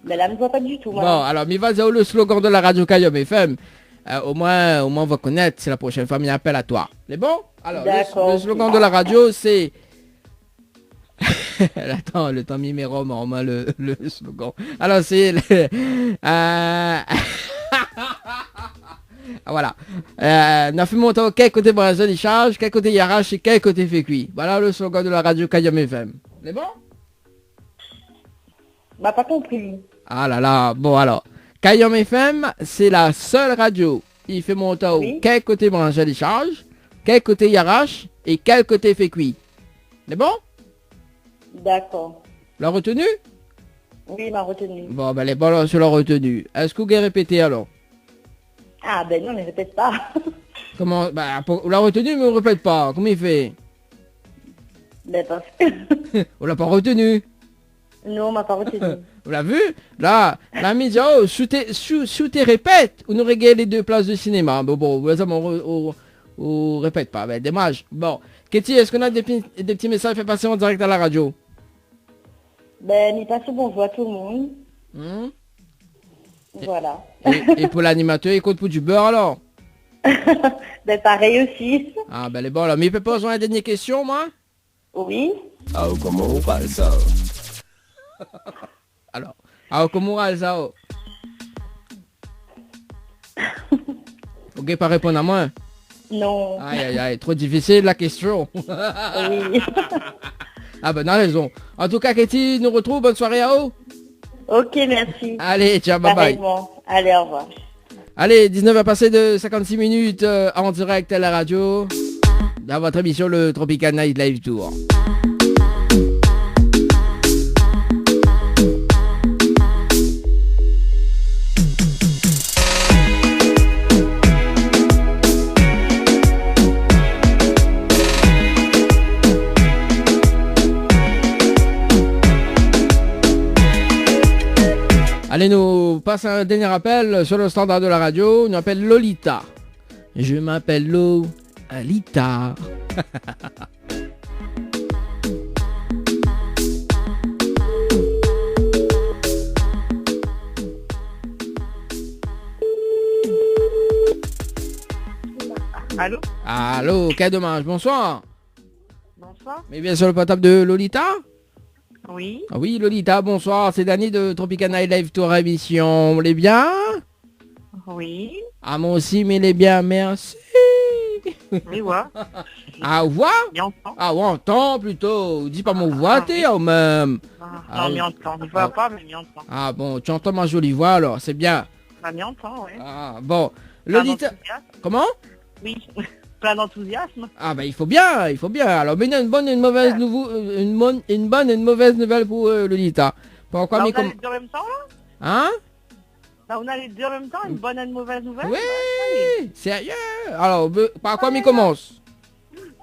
Mais là, je ne vois pas du tout, moi. Bon, alors, mais vas-y, le slogan de la radio Kayom FM. Au moins, on va connaître, c'est la prochaine fois, mais appelle à toi. C'est bon? Alors, le slogan de la radio, c'est... Attends, le temps numéro, on le slogan. Alors, c'est... Voilà. N'a fait mon temps, quel côté Brazil il charge, quel côté il arrache et quel côté fait cuit. Voilà le slogan de la radio Kayom FM. C'est bon? Bah, pas compris. Ah là là, bon alors. Kayom FM, c'est la seule radio. Il fait mon temps, quel côté Brazil il charge, quel côté il arrache et quel côté fait cuit. C'est bon? D'accord. L'a retenu? Oui, il m'a retenu. Bon, ben les ballons sur la retenue. Est-ce que vous avez répété alors? Ah, ben non, mais répète pas. Comment? Bah, on l'a retenu, mais on répète pas. Comment il fait? Ben parce que... On l'a pas retenu. Non, on m'a pas retenu. On l'a vu? Là, la mise, oh, sous tes répètes, on nous régale les 2 places de cinéma. Bon, on répète pas, ben, dommage. Bon, Katie, est-ce qu'on a des petits messages fait passer en direct à la radio? Ben, n'y passe bonjour à tout le monde. Voilà. Et pour l'animateur, il compte pour du beurre alors? Ben, pareil aussi. Ah, ben, les bon, là. Mais il peut pas poser une dernière question, moi? Oui. Ah, comment on parle ça? Alors, comment on parle ça? Ok, pas répondre à moi? Non. Aïe, trop difficile la question. Oui. Ah ben, on a raison. En tout cas, Katie, nous retrouve. Bonne soirée à vous. Ok, merci. Allez, ciao, bye bye. Pareillement. Allez, au revoir. Allez, 19 passé de 56 minutes en direct à la radio. Dans votre émission, le Tropical Night Live Tour. Allez, nous passe un dernier appel sur le standard de la radio. On appelle Lolita. Je m'appelle Lolita. Allô? Allô, quel dommage. Bonsoir. Bonsoir. Mais bien sur le portable de Lolita? Oui. Ah oui, Lolita, bonsoir. C'est Dani de Tropical Night Live Tour émission. Vous allez bien? Oui. Ah, moi aussi, mais les bien, merci. Oui, ouais. Ah, voix? Ah, ouais, entend plutôt. Dis pas mon voix, t'es, ou même. Non, mais entend. Je vois pas, mais entend. Ah, bon, tu entends ma jolie voix, alors, c'est bien. Bah, mais entend, oui. Ah, bon. Lolita. Comment? Oui. Plein d'enthousiasme. Ah, bah, il faut bien. Alors, mais il y a une bonne et une mauvaise une bonne et une mauvaise nouvelle pour Lolita. Pourquoi, Là, mais on a les deux en même temps, là? Hein? Là, on a les deux en même temps, une bonne et une mauvaise nouvelle? Oui, sérieux. Alors, par quoi il commence?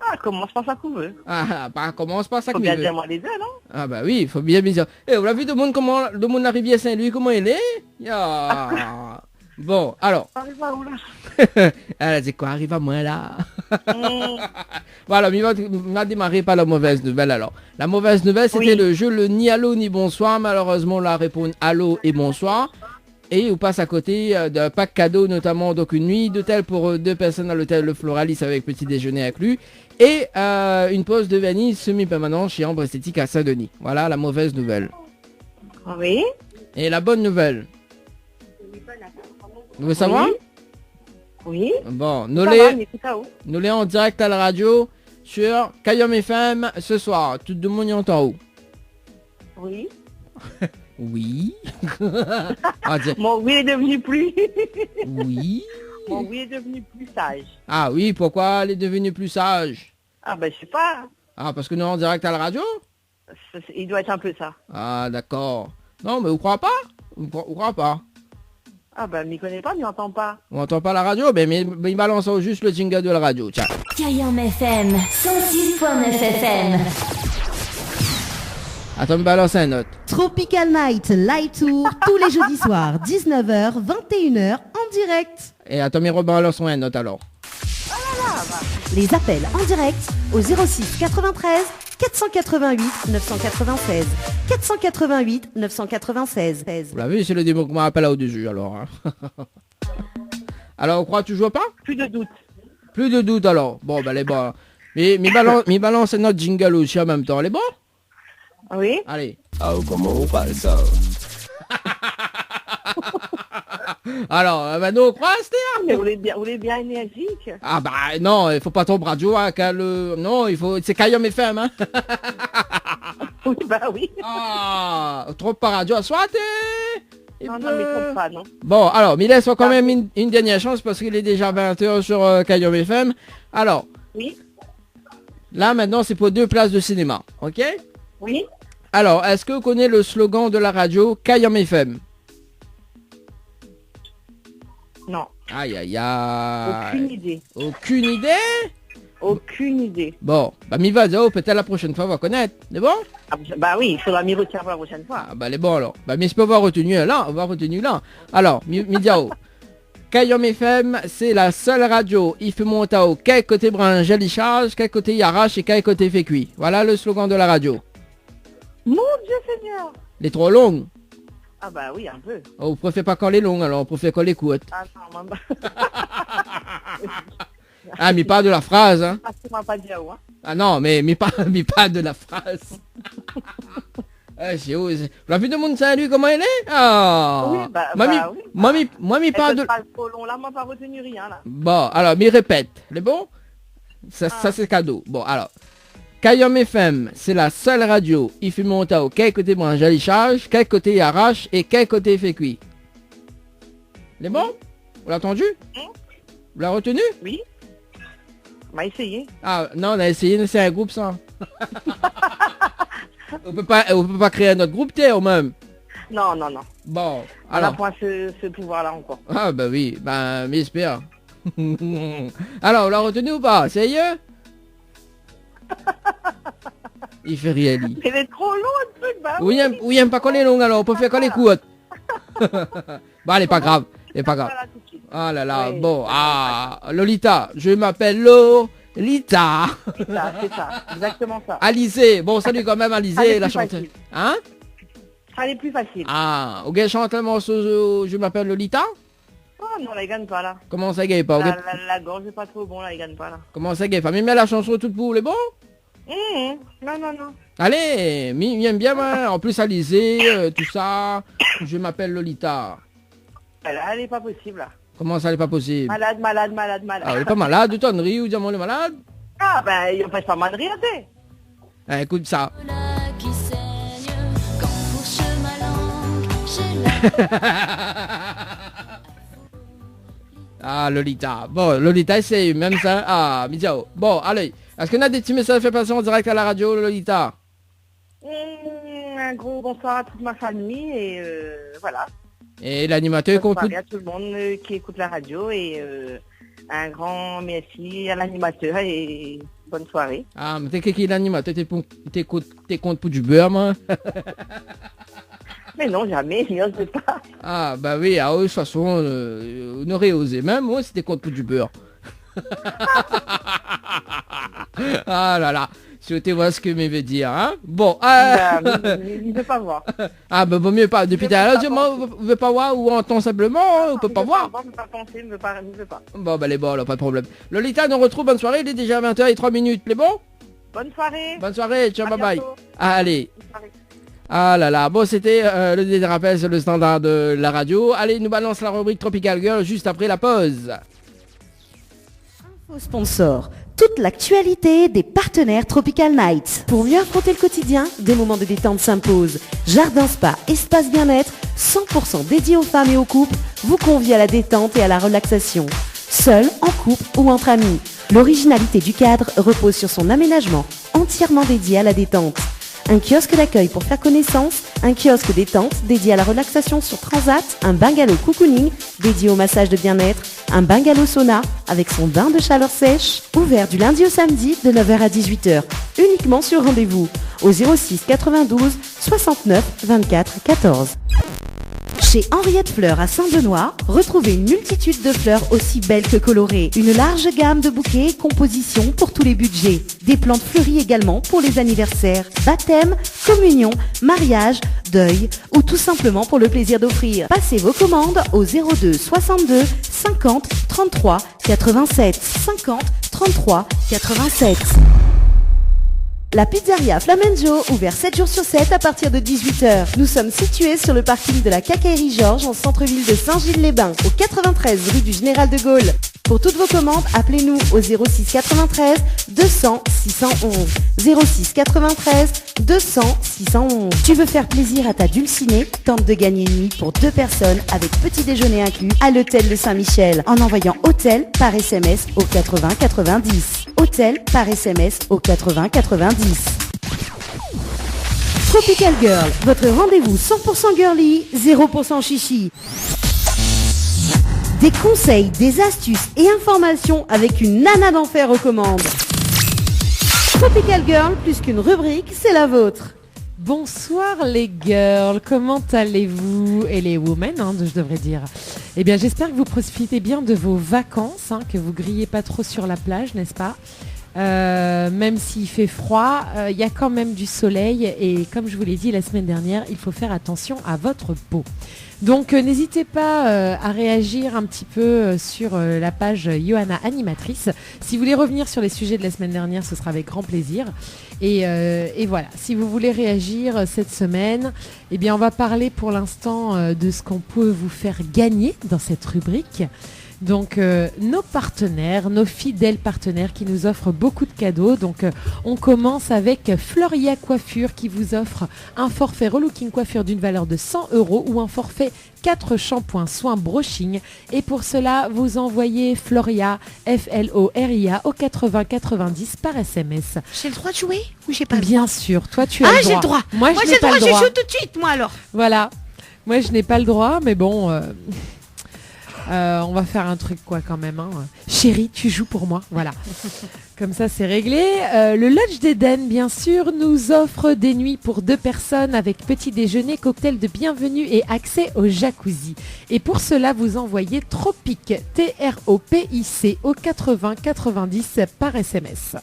Ah, commence par ça qu'on veut. Ah, commence par ça Faut qu'on bien veut. dire moi les deux, non? Ah bah oui, il faut bien dire. Eh, vous l'avez vu le monde de la rivière Saint-Louis, comment il est? Ya. Bon, alors. Arrive à où, là? Elle a dit quoi? Arrive à moi, là. Voilà, mais il va démarrer par la mauvaise nouvelle, alors. La mauvaise nouvelle, c'était le jeu, le ni allô ni bonsoir. Malheureusement, on la répond allô et bonsoir. Et on passe à côté d'un pack cadeau, notamment donc une nuit d'hôtel pour 2 personnes à l'hôtel Le Floralis avec petit déjeuner inclus. Et une pause de vanille semi-permanent chez Ambre Esthétique à Saint-Denis. Voilà la mauvaise nouvelle. Oui. Et la bonne nouvelle. Vous voulez savoir? Oui. Bon, nous les en direct à la radio sur Kayom FM ce soir. Tout le monde y entend où? Oui. Oui. Mon oui est devenu plus... Oui. Mon oui est devenu plus sage. Ah oui, pourquoi elle est devenue plus sage? Ah ben je sais pas. Ah, parce que nous en direct à la radio? Il doit être un peu ça. Ah, d'accord. Non, mais vous croyez pas? Vous croyez pas? Ah ben m'y connaît pas, m'y entend pas. On entend pas la radio? Mais il balance juste le jingle de la radio. Tiens. Kayam FM, 106.9 FM. Attends, me balance un autre. Tropical Night Live Tour, tous les jeudis soirs, 19h, 21h, en direct. Et attends, mais rebalance un autre alors. Les appels en direct au 06 93 488 996. 488 996. Vous l'avez vu, c'est le démon qu'on m'appelle au-dessus alors. Hein. Alors, on croit toujours pas? Plus de doute. Plus de doute alors. Bon, ben les bons. Mais balance notre jingle aussi en même temps. Les bons? Oui. Allez. Ah, comment on parle ça? Alors, nous on croit, Stéa? Mais vous voulez bien énergique? Ah bah non, il faut pas tomber radio, hein, non, il faut... C'est Kayom FM, hein? Oui, bah oui. Ah, trop pas radio à soir, Non, mais trompe pas, non. Bon, alors, mais laisse-moi quand même une dernière chance parce qu'il est déjà 20h sur Kayom FM. Alors. Oui. Là, maintenant, c'est pour 2 places de cinéma, ok? Oui. Alors, est-ce que vous connaissez le slogan de la radio Kayom FM? Non. Aïe, aïe, aïe. Aucune idée. Aucune idée? Aucune idée. Bon, bah m'y va, oh, peut-être la prochaine fois, on va connaître. C'est bon? Bah oui, il faudra m'y retirer pour la prochaine fois. Ah bah les bons alors. Bah mais je peux avoir retenu là, on va retenu là. Alors, Midiao. Kayom FM, c'est la seule radio. Il fait mon tao. Quel côté branchel il charge, quel côté il arrache et quel côté fait cuit. Voilà le slogan de la radio. Mon Dieu Seigneur. Les trop longues. Ah bah oui, un peu. Oh, vous préférez pas quand les longues, alors on préfère quand les courtes. Ah non, maman. Ah, mais pas de la phrase, hein. Ah, tu m'as pas dit où, hein. Ah non, mais pas de la phrase. Ah, c'est où? La vie de mon salut, comment elle est? Ah. Oui, bah oui. Moi, pas de... Pas trop long, là, moi, pas retenu rien, là. Bon, alors, mais répète. C'est bon? Ça c'est cadeau. Bon, alors. Kayom FM, c'est la seule radio. Il fait mon tao. Quel côté branche, il charge, quel côté il arrache et quel côté il fait cuit. C'est bon? Vous l'avez entendu? Vous l'avez retenu? Oui. On va essayer. Ah, non, on a essayé, mais c'est un groupe, ça. on peut pas créer notre groupe, au même. Non. Bon, alors. On n'a pas ce pouvoir-là encore. Ah, bah oui, bah, j'espère. Alors, on l'a retenu ou pas? Sérieux? Il fait rien, lui. Il est trop long, le truc, bah oui. Oui, il aime pas qu'on est long, alors on peut faire qu'on les courtes. Bah, elle est pas grave. C'est pas grave. Ah là là, oui. Bon, Lolita, je m'appelle Lolita. C'est ça, exactement ça. Alizé, bon, salut quand même Alizé, la chanteuse. Hein? Ça allait plus facile. Ah, ok, chante un morceau, je m'appelle Lolita? Oh non, là, il gagne pas, là. Comment ça, il gagne pas? La gorge est pas trop bon, là, il gagne pas, là. Comment ça, il gagne pas? Mais la chanson toute pour les bons? Non. Allez, m'aime bien, moi. En plus, Alizé, tout ça, je m'appelle Lolita. Elle est pas possible, là. Comment ça, elle est pas possible? Malade. Ah, elle est pas malade, de tonnerie, ou diamant, elle est malade? Ah, ben, il empêche pas mal de rire, t'es. Ah, écoute ça. Ah, Lolita. Bon, Lolita, c'est même ça. Ah, Midiao. Bon, allez. Est-ce qu'on a des petits messages fait passer en direct à la radio, Lolita? Un gros bonsoir à toute ma famille et voilà. Et l'animateur compte à tout le monde qui écoute la radio et un grand merci à l'animateur et bonne soirée. Ah, mais t'es qui l'animateur? T'es compte pour du beurre, moi? Mais non, jamais, je ne sais pas. Ah, bah oui, de toute façon, on aurait osé. Même moi, c'était contre pour du beurre. Ah là là, souhaitez voir ce que je veux dire, hein. Bon, il ne veut pas voir. Ah, bah vaut mieux pas. Depuis tout à l'heure, vous ne veut pas voir ou entend simplement, on peut pas voir. Il ne veut pas penser, il ne veut pas. Bon, bah les bons, alors, pas de problème. Lolita, nous retrouve, bonne soirée, il est déjà 20h03, les bons? Bonne soirée. Bonne soirée, ciao, bye bye. Allez. Ah là là, bon c'était le dérapage sur le standard de la radio. Allez, nous balance la rubrique Tropical Girl juste après la pause. Info sponsor, toute l'actualité des partenaires Tropical Nights. Pour mieux affronter le quotidien, des moments de détente s'imposent. Jardin spa, espace bien-être, 100% dédié aux femmes et aux couples, vous convie à la détente et à la relaxation. Seul, en couple ou entre amis. L'originalité du cadre repose sur son aménagement, entièrement dédié à la détente. Un kiosque d'accueil pour faire connaissance, un kiosque détente dédié à la relaxation sur Transat, un bungalow cocooning dédié au massage de bien-être, un bungalow sauna avec son bain de chaleur sèche, ouvert du lundi au samedi de 9h à 18h, uniquement sur rendez-vous, au 06 92 69 24 14. Chez Henriette Fleurs à Saint-Benoît, retrouvez une multitude de fleurs aussi belles que colorées. Une large gamme de bouquets et compositions pour tous les budgets. Des plantes fleuries également pour les anniversaires, baptêmes, communions, mariages, deuil ou tout simplement pour le plaisir d'offrir. Passez vos commandes au 02 62 50 33 87 50 33 87. La pizzeria Flamenjo, ouvert 7 jours sur 7 à partir de 18h. Nous sommes situés sur le parking de la Quincaillerie Georges en centre-ville de Saint-Gilles-les-Bains, au 93 rue du Général de Gaulle. Pour toutes vos commandes, appelez-nous au 06 93 200 611. 06 93 200 611. Tu veux faire plaisir à ta dulcinée? Tente de gagner une nuit pour 2 personnes avec petit déjeuner inclus à l'hôtel de Saint-Michel en envoyant hôtel par SMS au 80 90. Hôtel par SMS au 80 90. Tropical Girl, votre rendez-vous 100% girly, 0% chichi. Des conseils, des astuces et informations avec une nana d'enfer aux commandes. Tropical Girl, plus qu'une rubrique, c'est la vôtre. Bonsoir les girls, comment allez-vous? Et les women, je devrais dire. Eh bien j'espère que vous profitez bien de vos vacances, que vous grillez pas trop sur la plage, n'est-ce pas? Même s'il fait froid, il y a quand même du soleil et comme je vous l'ai dit la semaine dernière, il faut faire attention à votre peau. Donc n'hésitez pas à réagir un petit peu sur la page Johanna Animatrice. Si vous voulez revenir sur les sujets de la semaine dernière, ce sera avec grand plaisir. Et voilà, si vous voulez réagir cette semaine, eh bien on va parler pour l'instant de ce qu'on peut vous faire gagner dans cette rubrique. Donc nos partenaires, nos fidèles partenaires qui nous offrent beaucoup de cadeaux. Donc on commence avec Floria Coiffure qui vous offre un forfait relooking coiffure d'une valeur de 100 € ou un forfait 4 shampoings soins brushing. Et pour cela, vous envoyez Floria, Floria au 80 90 par SMS. J'ai le droit de jouer ou j'ai pas le droit? Bien sûr, toi tu as le droit. Ah, j'ai le droit. Moi j'ai le droit, je joue tout de suite, moi alors. Voilà. Moi je n'ai pas le droit, mais bon... on va faire un truc quoi quand même. Chérie, tu joues pour moi. Voilà. Comme ça, c'est réglé. Le Lodge d'Eden, bien sûr, nous offre des nuits pour 2 personnes avec petit déjeuner, cocktail de bienvenue et accès au jacuzzi. Et pour cela, vous envoyez Tropic, TROPIC au 80 90 par SMS.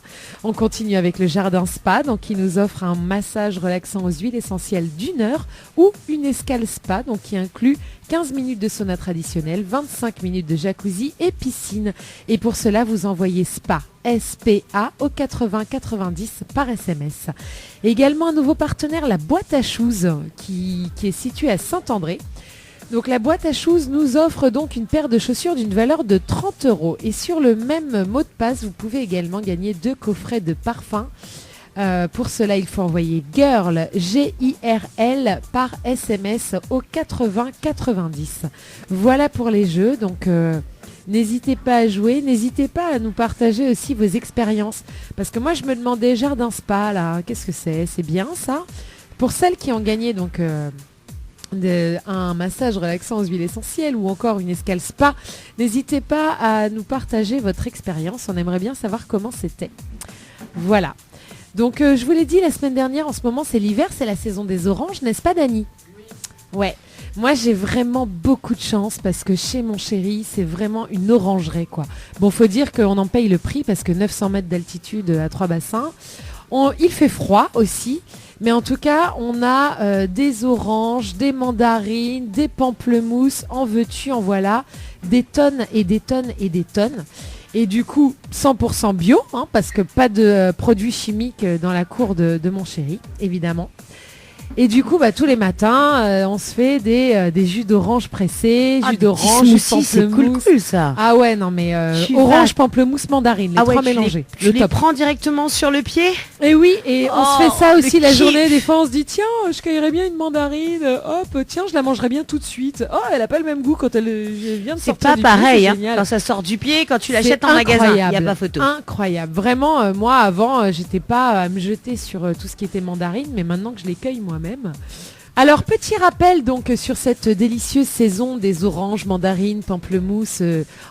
On continue avec le Jardin Spa, donc qui nous offre un massage relaxant aux huiles essentielles d'1 heure ou une escale spa, donc qui inclut 15 minutes de sauna traditionnel, 25 minutes de jacuzzi et piscine. Et pour cela, vous envoyez SPA, SPA au 80 90 par SMS. Et également un nouveau partenaire, la boîte à shoes, qui est située à Saint-André. Donc la boîte à shoes nous offre donc une paire de chaussures d'une valeur de 30 €. Et sur le même mot de passe, vous pouvez également gagner 2 coffrets de parfum. Pour cela, il faut envoyer GIRL, G-I-R-L, par SMS au 80 90. Voilà pour les jeux. Donc, n'hésitez pas à jouer. N'hésitez pas à nous partager aussi vos expériences. Parce que moi, je me demandais, Jardin Spa, là, qu'est-ce que c'est? C'est bien, ça? Pour celles qui ont gagné, donc... un massage relaxant aux huiles essentielles ou encore une escale spa, n'hésitez pas à nous partager votre expérience. On aimerait bien savoir comment c'était. Voilà. Donc je vous l'ai dit la semaine dernière, en ce moment c'est l'hiver, c'est la saison des oranges, n'est-ce pas Dani? Ouais. Moi j'ai vraiment beaucoup de chance parce que chez mon chéri c'est vraiment une orangerie quoi. Bon, faut dire qu'on en paye le prix parce que 900 mètres d'altitude à 3 bassins. Il fait froid aussi, mais en tout cas on a des oranges, des mandarines, des pamplemousses, en veux-tu, en voilà, des tonnes et des tonnes et des tonnes. Et du coup, 100% bio, parce que pas de produits chimiques dans la cour de mon chéri, évidemment. Et du coup, tous les matins, on se fait des jus d'orange pressés, jus d'orange, jus de pamplemousse. C'est cool ça. Ah ouais, non mais orange, pamplemousse, mandarine, les trois mélangés. Tu les prends directement sur le pied? Et oui, et on se fait ça aussi la journée. Des fois, on se dit, tiens, je cueillerais bien une mandarine. Hop, tiens, je la mangerais bien tout de suite. Oh, elle a pas le même goût quand elle vient de sortir du pied. C'est pas pareil, quand ça sort du pied, quand tu l'achètes en magasin, il n'y a pas photo. Incroyable. Vraiment, moi, avant, j'étais pas à me jeter sur tout ce qui était mandarine, mais maintenant que je les cueille moi-même. Alors, petit rappel donc sur cette délicieuse saison des oranges, mandarines, pamplemousses,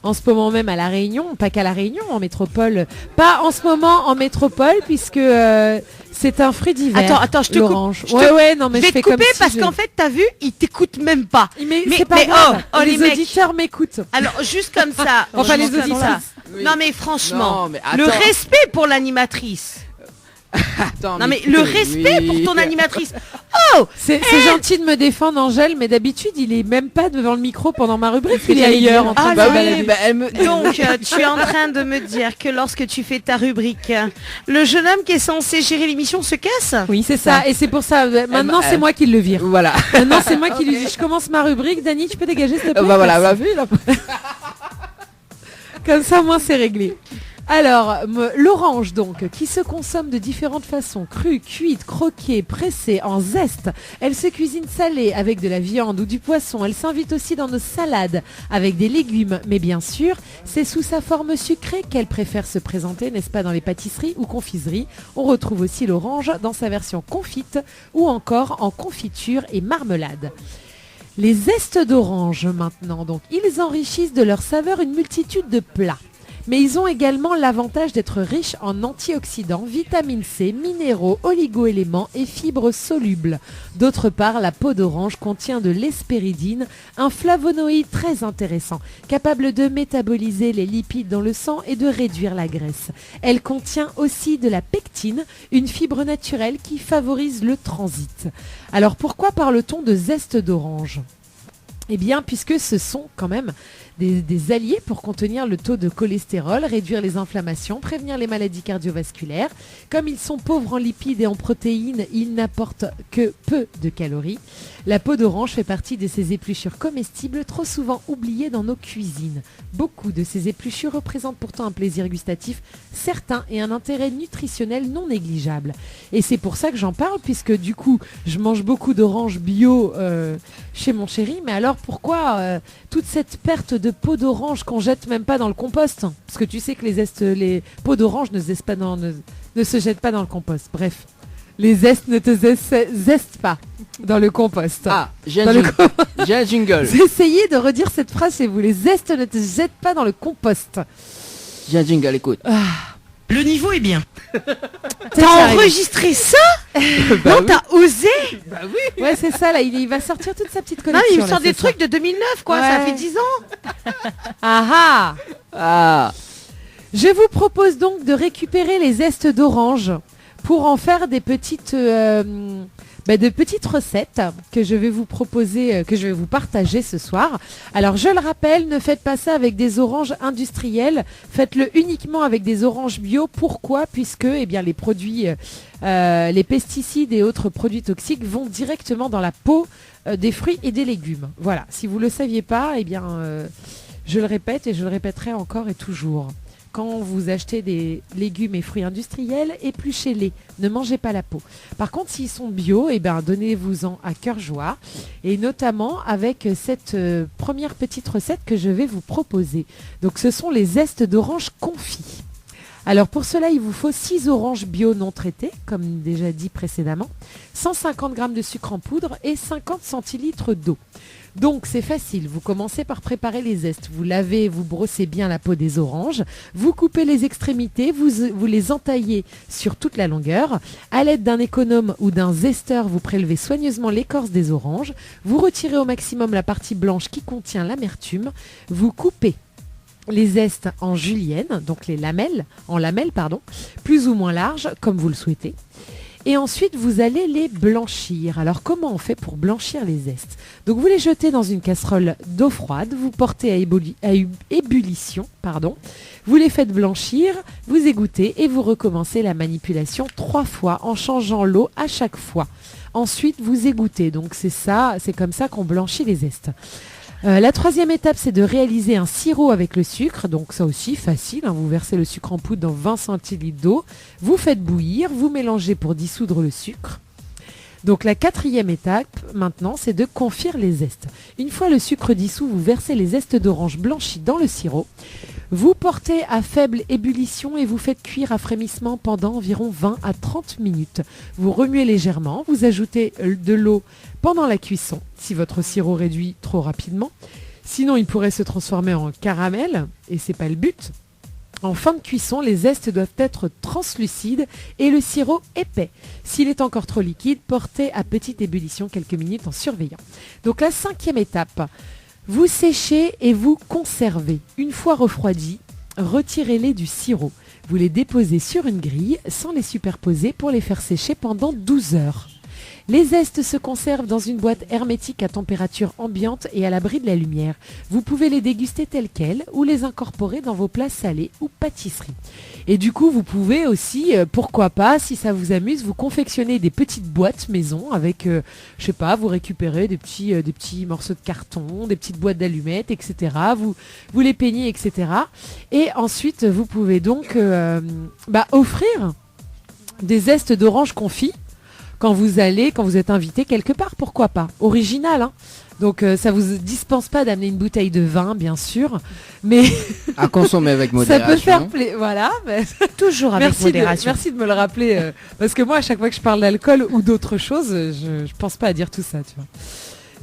en ce moment même à La Réunion, pas qu'à La Réunion, en métropole, pas en ce moment en métropole puisque c'est un fruit d'hiver. Attends, je te l'orange. coupe. Non mais je vais te couper si parce qu'en fait, t'as vu, ils t'écoutent même pas. Mais c'est pas grave. Les mecs. auditeurs m'écoutent. Alors, juste comme ça. Enfin, les auditeurs. Oui. Non mais franchement, non, mais le respect pour l'animatrice. Attends, non mais le respect pour ton animatrice. Oh, c'est gentil de me défendre Angèle, mais d'habitude il est même pas devant le micro pendant ma rubrique, il est ailleurs en train de balader. Donc tu es en train de me dire que lorsque tu fais ta rubrique, le jeune homme qui est censé gérer l'émission se casse? Oui, c'est ça, et c'est pour ça maintenant c'est moi qui le vire. Voilà. Maintenant c'est moi qui lui dis je commence ma rubrique, Dani, tu peux dégager s'il te plaît? Voilà, va vu là. Comme ça, moi, c'est réglé. Alors, l'orange, donc, qui se consomme de différentes façons, crue, cuite, croquée, pressée, en zeste. Elle se cuisine salée avec de la viande ou du poisson. Elle s'invite aussi dans nos salades avec des légumes. Mais bien sûr, c'est sous sa forme sucrée qu'elle préfère se présenter, n'est-ce pas, dans les pâtisseries ou confiseries. On retrouve aussi l'orange dans sa version confite ou encore en confiture et marmelade. Les zestes d'orange maintenant, donc ils enrichissent de leur saveur une multitude de plats. Mais ils ont également l'avantage d'être riches en antioxydants, vitamine C, minéraux, oligo-éléments et fibres solubles. D'autre part, la peau d'orange contient de l'hespéridine, un flavonoïde très intéressant, capable de métaboliser les lipides dans le sang et de réduire la graisse. Elle contient aussi de la pectine, une fibre naturelle qui favorise le transit. Alors pourquoi parle-t-on de zeste d'orange ? Eh bien, puisque ce sont quand même des alliés pour contenir le taux de cholestérol, réduire les inflammations, prévenir les maladies cardiovasculaires. Comme ils sont pauvres en lipides et en protéines, ils n'apportent que peu de calories. La peau d'orange fait partie de ces épluchures comestibles trop souvent oubliées dans nos cuisines. Beaucoup de ces épluchures représentent pourtant un plaisir gustatif certain et un intérêt nutritionnel non négligeable. Et c'est pour ça que j'en parle, puisque du coup, je mange beaucoup d'oranges bio chez mon chéri. Mais alors pourquoi toute cette perte de peau d'orange qu'on jette même pas dans le compost? Parce que tu sais que les peaux d'orange ne se jettent pas dans le compost. Bref, les zestes ne te zestent pas dans le compost. Ah, j'ai un jingle. Essayez de redire cette phrase chez vous. Les zestes ne te jettent pas dans le compost. J'ai un jingle, écoute. Le niveau est bien. T'as enregistré ça? Bah non, oui. t'as osé? Bah oui. Ouais, c'est ça, là, il va sortir toute sa petite Non, collection. il me sort là, des ce soir. trucs de 2009, quoi. Ça Ouais. fait 10 ans. Ah. Je vous propose donc de récupérer les zestes d'orange pour en faire des petites, de petites recettes que je vais vous proposer, que je vais vous partager ce soir. Alors je le rappelle, ne faites pas ça avec des oranges industrielles, faites-le uniquement avec des oranges bio. Pourquoi ? Puisque les produits, les pesticides et autres produits toxiques vont directement dans la peau des fruits et des légumes. Voilà, si vous ne le saviez pas, je le répète et je le répéterai encore et toujours. Quand vous achetez des légumes et fruits industriels, épluchez-les, ne mangez pas la peau. Par contre, s'ils sont bio, donnez-vous-en à cœur joie, et notamment avec cette première petite recette que je vais vous proposer. Donc ce sont les zestes d'orange confits. Alors pour cela, il vous faut 6 oranges bio non traitées, comme déjà dit précédemment, 150 g de sucre en poudre et 50 centilitres d'eau. Donc c'est facile, vous commencez par préparer les zestes. Vous lavez, vous brossez bien la peau des oranges, vous coupez les extrémités, vous les entaillez sur toute la longueur. À l'aide d'un économe ou d'un zesteur, vous prélevez soigneusement l'écorce des oranges, vous retirez au maximum la partie blanche qui contient l'amertume, vous coupez les zestes en julienne, donc en lamelles, plus ou moins larges, comme vous le souhaitez. Et ensuite, vous allez les blanchir. Alors, comment on fait pour blanchir les zestes ? Donc, vous les jetez dans une casserole d'eau froide, vous portez à ébullition, vous les faites blanchir, vous égouttez et vous recommencez la manipulation 3 fois en changeant l'eau à chaque fois. Ensuite, vous égouttez. Donc, c'est comme ça qu'on blanchit les zestes. La troisième étape, c'est de réaliser un sirop avec le sucre. Donc ça aussi, facile, vous versez le sucre en poudre dans 20 centilitres d'eau. Vous faites bouillir, vous mélangez pour dissoudre le sucre. Donc la quatrième étape, maintenant, c'est de confire les zestes. Une fois le sucre dissous, vous versez les zestes d'orange blanchis dans le sirop. Vous portez à faible ébullition et vous faites cuire à frémissement pendant environ 20 à 30 minutes. Vous remuez légèrement, vous ajoutez de l'eau pendant la cuisson, si votre sirop réduit trop rapidement. Sinon, il pourrait se transformer en caramel, et c'est pas le but. En fin de cuisson, les zestes doivent être translucides et le sirop épais. S'il est encore trop liquide, portez à petite ébullition quelques minutes en surveillant. Donc la cinquième étape, vous séchez et vous conservez. Une fois refroidis, retirez-les du sirop. Vous les déposez sur une grille sans les superposer pour les faire sécher pendant 12 heures. Les zestes se conservent dans une boîte hermétique à température ambiante et à l'abri de la lumière. Vous pouvez les déguster tels quels ou les incorporer dans vos plats salés ou pâtisseries. Et du coup, vous pouvez aussi, pourquoi pas, si ça vous amuse, vous confectionner des petites boîtes maison avec, vous récupérez des petits morceaux de carton, des petites boîtes d'allumettes, etc. Vous les peignez, etc. Et ensuite, vous pouvez donc offrir des zestes d'orange confits quand vous êtes invité quelque part, pourquoi pas. Original, Donc ça vous dispense pas d'amener une bouteille de vin, bien sûr, mais à consommer avec modération. Ça peut faire plaisir, voilà. Toujours avec modération. Merci de me le rappeler, parce que moi, à chaque fois que je parle d'alcool ou d'autre chose, je pense pas à dire tout ça, tu vois.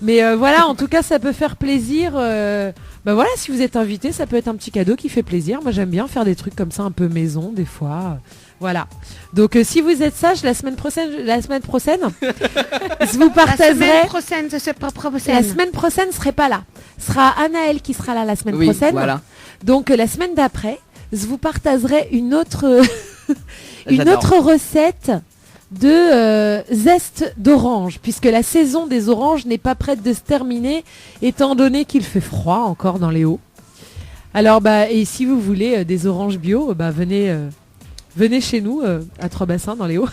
Mais voilà, en tout cas, ça peut faire plaisir. Bah voilà, si vous êtes invité, ça peut être un petit cadeau qui fait plaisir. Moi, j'aime bien faire des trucs comme ça, un peu maison, des fois. Voilà. Donc, si vous êtes sage, la semaine prochaine, je vous partagerai. La semaine prochaine, ne serai pas là. Ce sera Anaël qui sera là la semaine prochaine. Voilà. Donc, la semaine d'après, je vous partagerai une autre recette de zeste d'orange, puisque la saison des oranges n'est pas prête de se terminer, étant donné qu'il fait froid encore dans les Hauts. Alors, et si vous voulez des oranges bio, venez chez nous à Trois-Bassins dans les Hauts.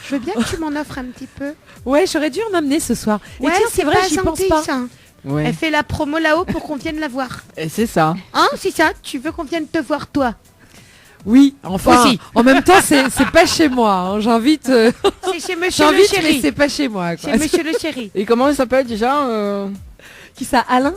Je veux bien que tu m'en offres un petit peu. Ouais, j'aurais dû en amener ce soir. Ouais, et tiens, c'est vrai, j'y pense pas. Ça. Ouais. Elle fait la promo là-haut pour qu'on vienne la voir. Et c'est ça. Hein, c'est ça. Tu veux qu'on vienne te voir, toi? Oui, enfin, aussi. En même temps, c'est pas chez moi. Hein. J'invite. C'est chez Monsieur le Chéri. Mais c'est pas chez moi. Quoi. Chez Monsieur le Chéri. Et comment il s'appelle déjà Qui ça, Alain?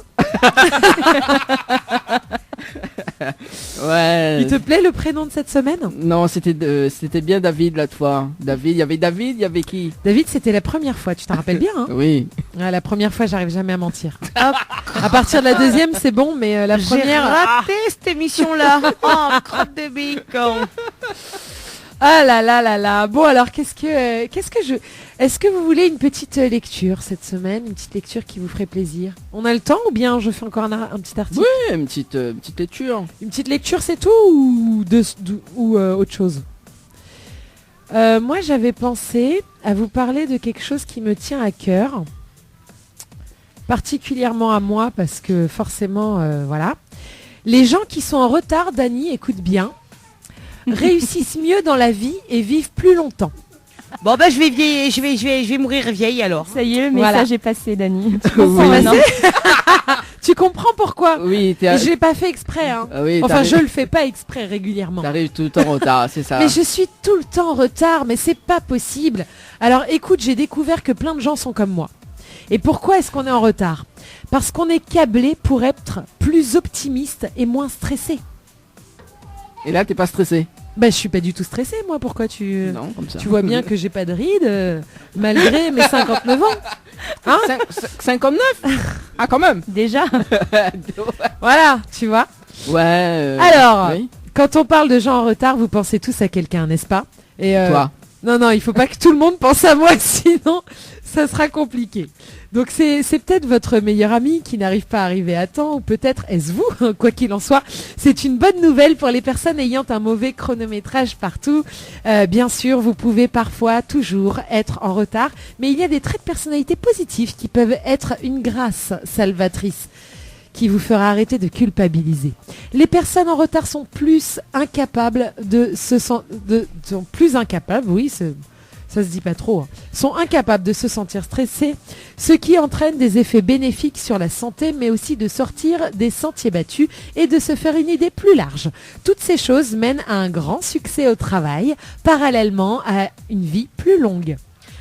Ouais. Il te plaît le prénom de cette semaine? Non, c'était bien David l'autre fois. David, il y avait qui? David, c'était la première fois, tu t'en rappelles bien hein? Oui. Ouais, la première fois, j'arrive jamais à mentir. À partir de la deuxième, c'est bon, mais la première... J'ai raté cette émission-là. Oh, crotte de bacon. Ah là là là là. Bon alors est-ce que vous voulez une petite lecture cette semaine, une petite lecture qui vous ferait plaisir? On a le temps ou bien je fais encore un petit article? Oui, une petite lecture. Une petite lecture, c'est tout ou autre chose? Moi j'avais pensé à vous parler de quelque chose qui me tient à cœur, particulièrement à moi parce que forcément voilà. Les gens qui sont en retard, Dani, écoute bien. Réussissent mieux dans la vie et vivent plus longtemps. Bon je vais mourir vieille alors. Ça y est, le message est passé, Dani. Tu comprends pourquoi? Oui, je l'ai pas fait exprès. Hein. Oui, enfin, je le fais pas exprès régulièrement. T'arrives tout le temps en retard, c'est ça. Mais je suis tout le temps en retard, mais c'est pas possible. Alors écoute, j'ai découvert que plein de gens sont comme moi. Et pourquoi est-ce qu'on est en retard? Parce qu'on est câblé pour être plus optimiste et moins stressé. Et là, t'es pas stressé? Bah, je suis pas du tout stressée, moi. Pourquoi tu... Non, comme ça. Tu vois bien que j'ai pas de rides, malgré mes 59 ans. Hein 59? Ah, quand même. Déjà. Voilà, tu vois. Ouais. Alors, quand on parle de gens en retard, vous pensez tous à quelqu'un, n'est-ce pas? Et toi. Non, il faut pas que tout le monde pense à moi, sinon ça sera compliqué. Donc c'est peut-être votre meilleur ami qui n'arrive pas à arriver à temps, ou peut-être est-ce vous, quoi qu'il en soit. C'est une bonne nouvelle pour les personnes ayant un mauvais chronométrage partout. Bien sûr, vous pouvez parfois toujours être en retard, mais il y a des traits de personnalité positifs qui peuvent être une grâce salvatrice qui vous fera arrêter de culpabiliser. Les personnes en retard sont plus incapables sont plus incapables, oui, ça se dit pas trop, hein, sont incapables de se sentir stressés, ce qui entraîne des effets bénéfiques sur la santé, mais aussi de sortir des sentiers battus et de se faire une idée plus large. Toutes ces choses mènent à un grand succès au travail, parallèlement à une vie plus longue.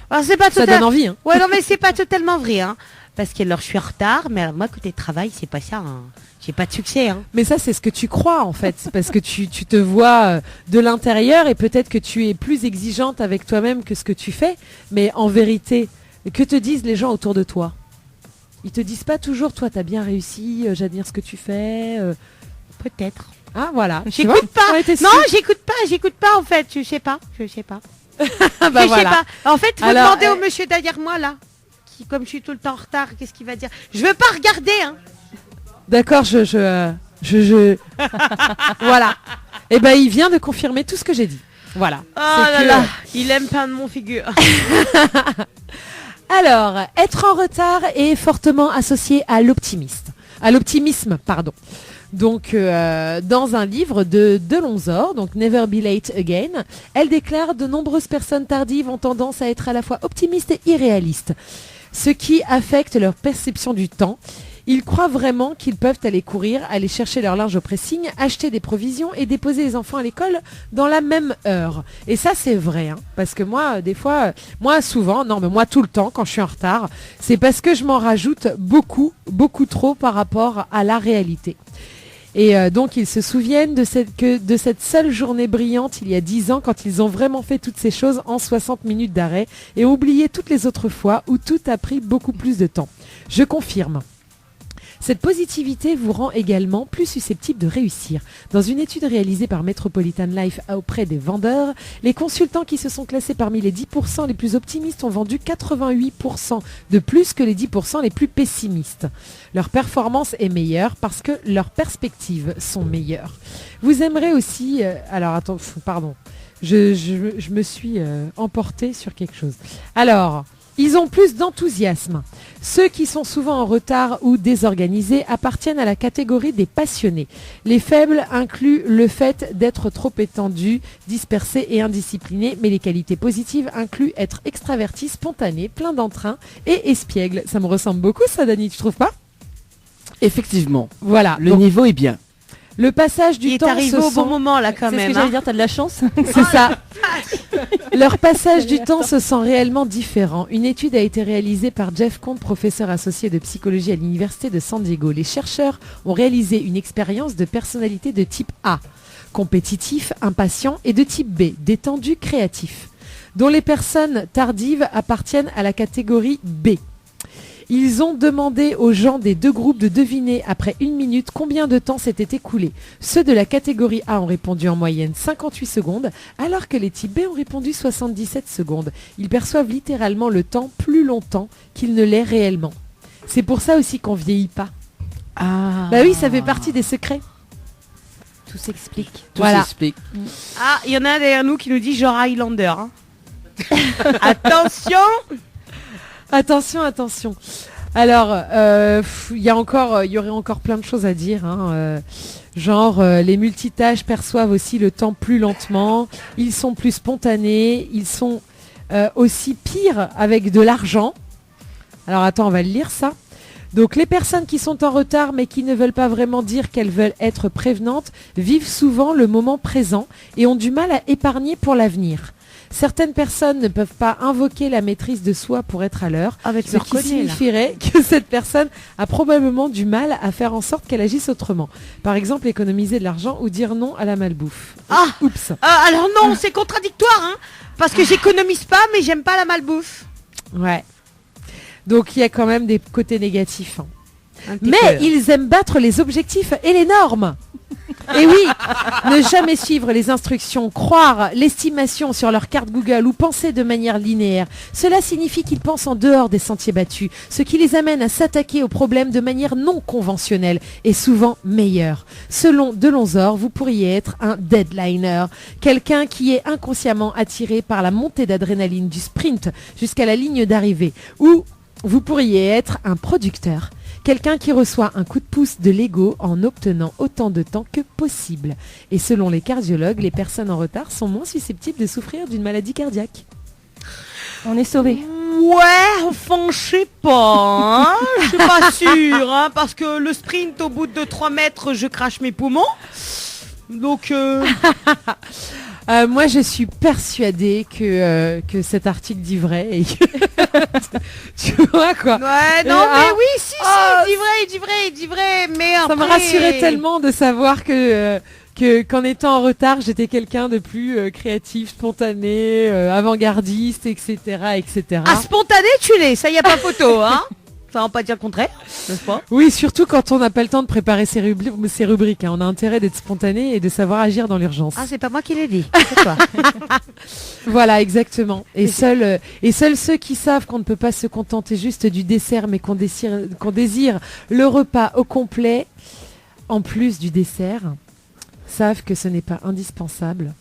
Alors, c'est pas ça donne envie. Hein. Ouais, non, mais c'est pas totalement vrai. Hein. Parce que alors, je suis en retard, mais alors, moi, côté travail, c'est pas ça. Hein. J'ai pas de succès. Hein. Mais ça, c'est ce que tu crois, en fait. C'est parce que tu te vois de l'intérieur et peut-être que tu es plus exigeante avec toi-même que ce que tu fais. Mais en vérité, que te disent les gens autour de toi? Ils te disent pas toujours, toi, t'as bien réussi, j'admire ce que tu fais. Peut-être. Ah, voilà. J'écoute pas. Non, j'écoute pas, en fait. Je sais pas. Bah, je sais voilà. pas. En fait, faut demander au monsieur derrière moi, là. Qui, comme je suis tout le temps en retard, qu'est-ce qu'il va dire? Je veux pas regarder, hein. D'accord, voilà. Et ben, il vient de confirmer tout ce que j'ai dit. Voilà. Oh là là, il aime peindre mon figure. Alors, être en retard est fortement associé à l'optimisme, pardon. Donc, dans un livre de Delonsor, donc Never Be Late Again, elle déclare: de nombreuses personnes tardives ont tendance à être à la fois optimistes et irréalistes, ce qui affecte leur perception du temps. Ils croient vraiment qu'ils peuvent aller courir, aller chercher leur linge au pressing, acheter des provisions et déposer les enfants à l'école dans la même heure. Et ça, c'est vrai, hein, parce que moi, des fois, moi tout le temps, quand je suis en retard, c'est parce que je m'en rajoute beaucoup trop par rapport à la réalité. Et donc ils se souviennent de cette seule journée brillante il y a 10 ans quand ils ont vraiment fait toutes ces choses en 60 minutes d'arrêt et oublié toutes les autres fois où tout a pris beaucoup plus de temps. Je confirme. Cette positivité vous rend également plus susceptible de réussir. Dans une étude réalisée par Metropolitan Life auprès des vendeurs, les consultants qui se sont classés parmi les 10% les plus optimistes ont vendu 88% de plus que les 10% les plus pessimistes. Leur performance est meilleure parce que leurs perspectives sont meilleures. Vous aimerez aussi... Je me suis emportée sur quelque chose. Alors... Ils ont plus d'enthousiasme. Ceux qui sont souvent en retard ou désorganisés appartiennent à la catégorie des passionnés. Les faibles incluent le fait d'être trop étendus, dispersés et indisciplinés, mais les qualités positives incluent être extraverti, spontané, plein d'entrain et espiègle. Ça me ressemble beaucoup ça, Dani, tu trouves pas? Effectivement. Voilà. Le niveau est bien. Le passage du temps arrivé au bon moment là quand même. C'est ce que j'allais dire, t'as de la chance. C'est ça. Leur passage du temps se sent réellement différent. Une étude a été réalisée par Jeff Comte, professeur associé de psychologie à l'université de San Diego. Les chercheurs ont réalisé une expérience de personnalité de type A, compétitif, impatient, et de type B, détendu, créatif, dont les personnes tardives appartiennent à la catégorie B. Ils ont demandé aux gens des deux groupes de deviner après 1 minute combien de temps s'était écoulé. Ceux de la catégorie A ont répondu en moyenne 58 secondes, alors que les types B ont répondu 77 secondes. Ils perçoivent littéralement le temps plus longtemps qu'il ne l'est réellement. C'est pour ça aussi qu'on vieillit pas. Ah. Bah oui, ça fait partie des secrets. Tout s'explique. Tout s'explique. Ah, il y en a un derrière nous qui nous dit genre Highlander. Hein. Attention. Attention. Alors, il y aurait encore plein de choses à dire. Les multitâches perçoivent aussi le temps plus lentement. Ils sont plus spontanés. Ils sont aussi pires avec de l'argent. Alors, attends, on va le lire ça. Donc, les personnes qui sont en retard mais qui ne veulent pas vraiment dire qu'elles veulent être prévenantes vivent souvent le moment présent et ont du mal à épargner pour l'avenir. Certaines personnes ne peuvent pas invoquer la maîtrise de soi pour être à l'heure, ce qui signifierait que cette personne a probablement du mal à faire en sorte qu'elle agisse autrement. Par exemple, économiser de l'argent ou dire non à la malbouffe. Ah, oups. Alors non, c'est contradictoire, hein, parce que j'économise pas, mais j'aime pas la malbouffe. Ouais. Donc il y a quand même des côtés négatifs. Mais ils aiment battre les objectifs et les normes. Et oui, ne jamais suivre les instructions, croire l'estimation sur leur carte Google ou penser de manière linéaire. Cela signifie qu'ils pensent en dehors des sentiers battus, ce qui les amène à s'attaquer aux problèmes de manière non conventionnelle et souvent meilleure. Selon Delonzor, vous pourriez être un deadliner, quelqu'un qui est inconsciemment attiré par la montée d'adrénaline du sprint jusqu'à la ligne d'arrivée, ou vous pourriez être un producteur. Quelqu'un qui reçoit un coup de pouce de l'ego en obtenant autant de temps que possible. Et selon les cardiologues, les personnes en retard sont moins susceptibles de souffrir d'une maladie cardiaque. On est sauvés. Ouais, enfin, je sais pas. Hein, je suis pas sûre, hein, parce que le sprint, au bout de 3 mètres, je crache mes poumons. Donc... moi, je suis persuadée que cet article dit vrai. Et tu vois quoi. Ouais, non, mais oui, si, il dit vrai. Mais ça après... me rassurait tellement de savoir que qu'en étant en retard, j'étais quelqu'un de plus créatif, spontané, avant-gardiste, etc., etc. Ah, spontané, tu l'es, ça y a pas photo, hein. Ça va pas dire le contraire, n'est-ce pas? Oui, surtout quand on n'a pas le temps de préparer ses rubriques. Hein. On a intérêt d'être spontané et de savoir agir dans l'urgence. Ah, c'est pas moi qui l'ai dit, c'est toi. Voilà, exactement. Et seuls ceux qui savent qu'on ne peut pas se contenter juste du dessert, mais qu'on désire le repas au complet, en plus du dessert, savent que ce n'est pas indispensable,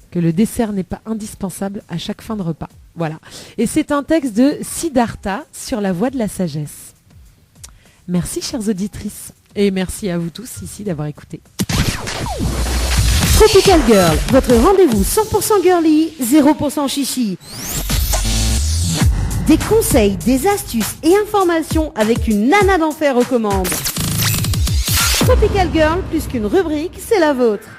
que le dessert n'est pas indispensable à chaque fin de repas. Voilà. Et c'est un texte de Siddhartha sur la voie de la sagesse. Merci, chères auditrices. Et merci à vous tous ici d'avoir écouté. Tropical Girl, votre rendez-vous 100% girly, 0% chichi. Des conseils, des astuces et informations avec une nana d'enfer aux commandes. Tropical Girl, plus qu'une rubrique, c'est la vôtre.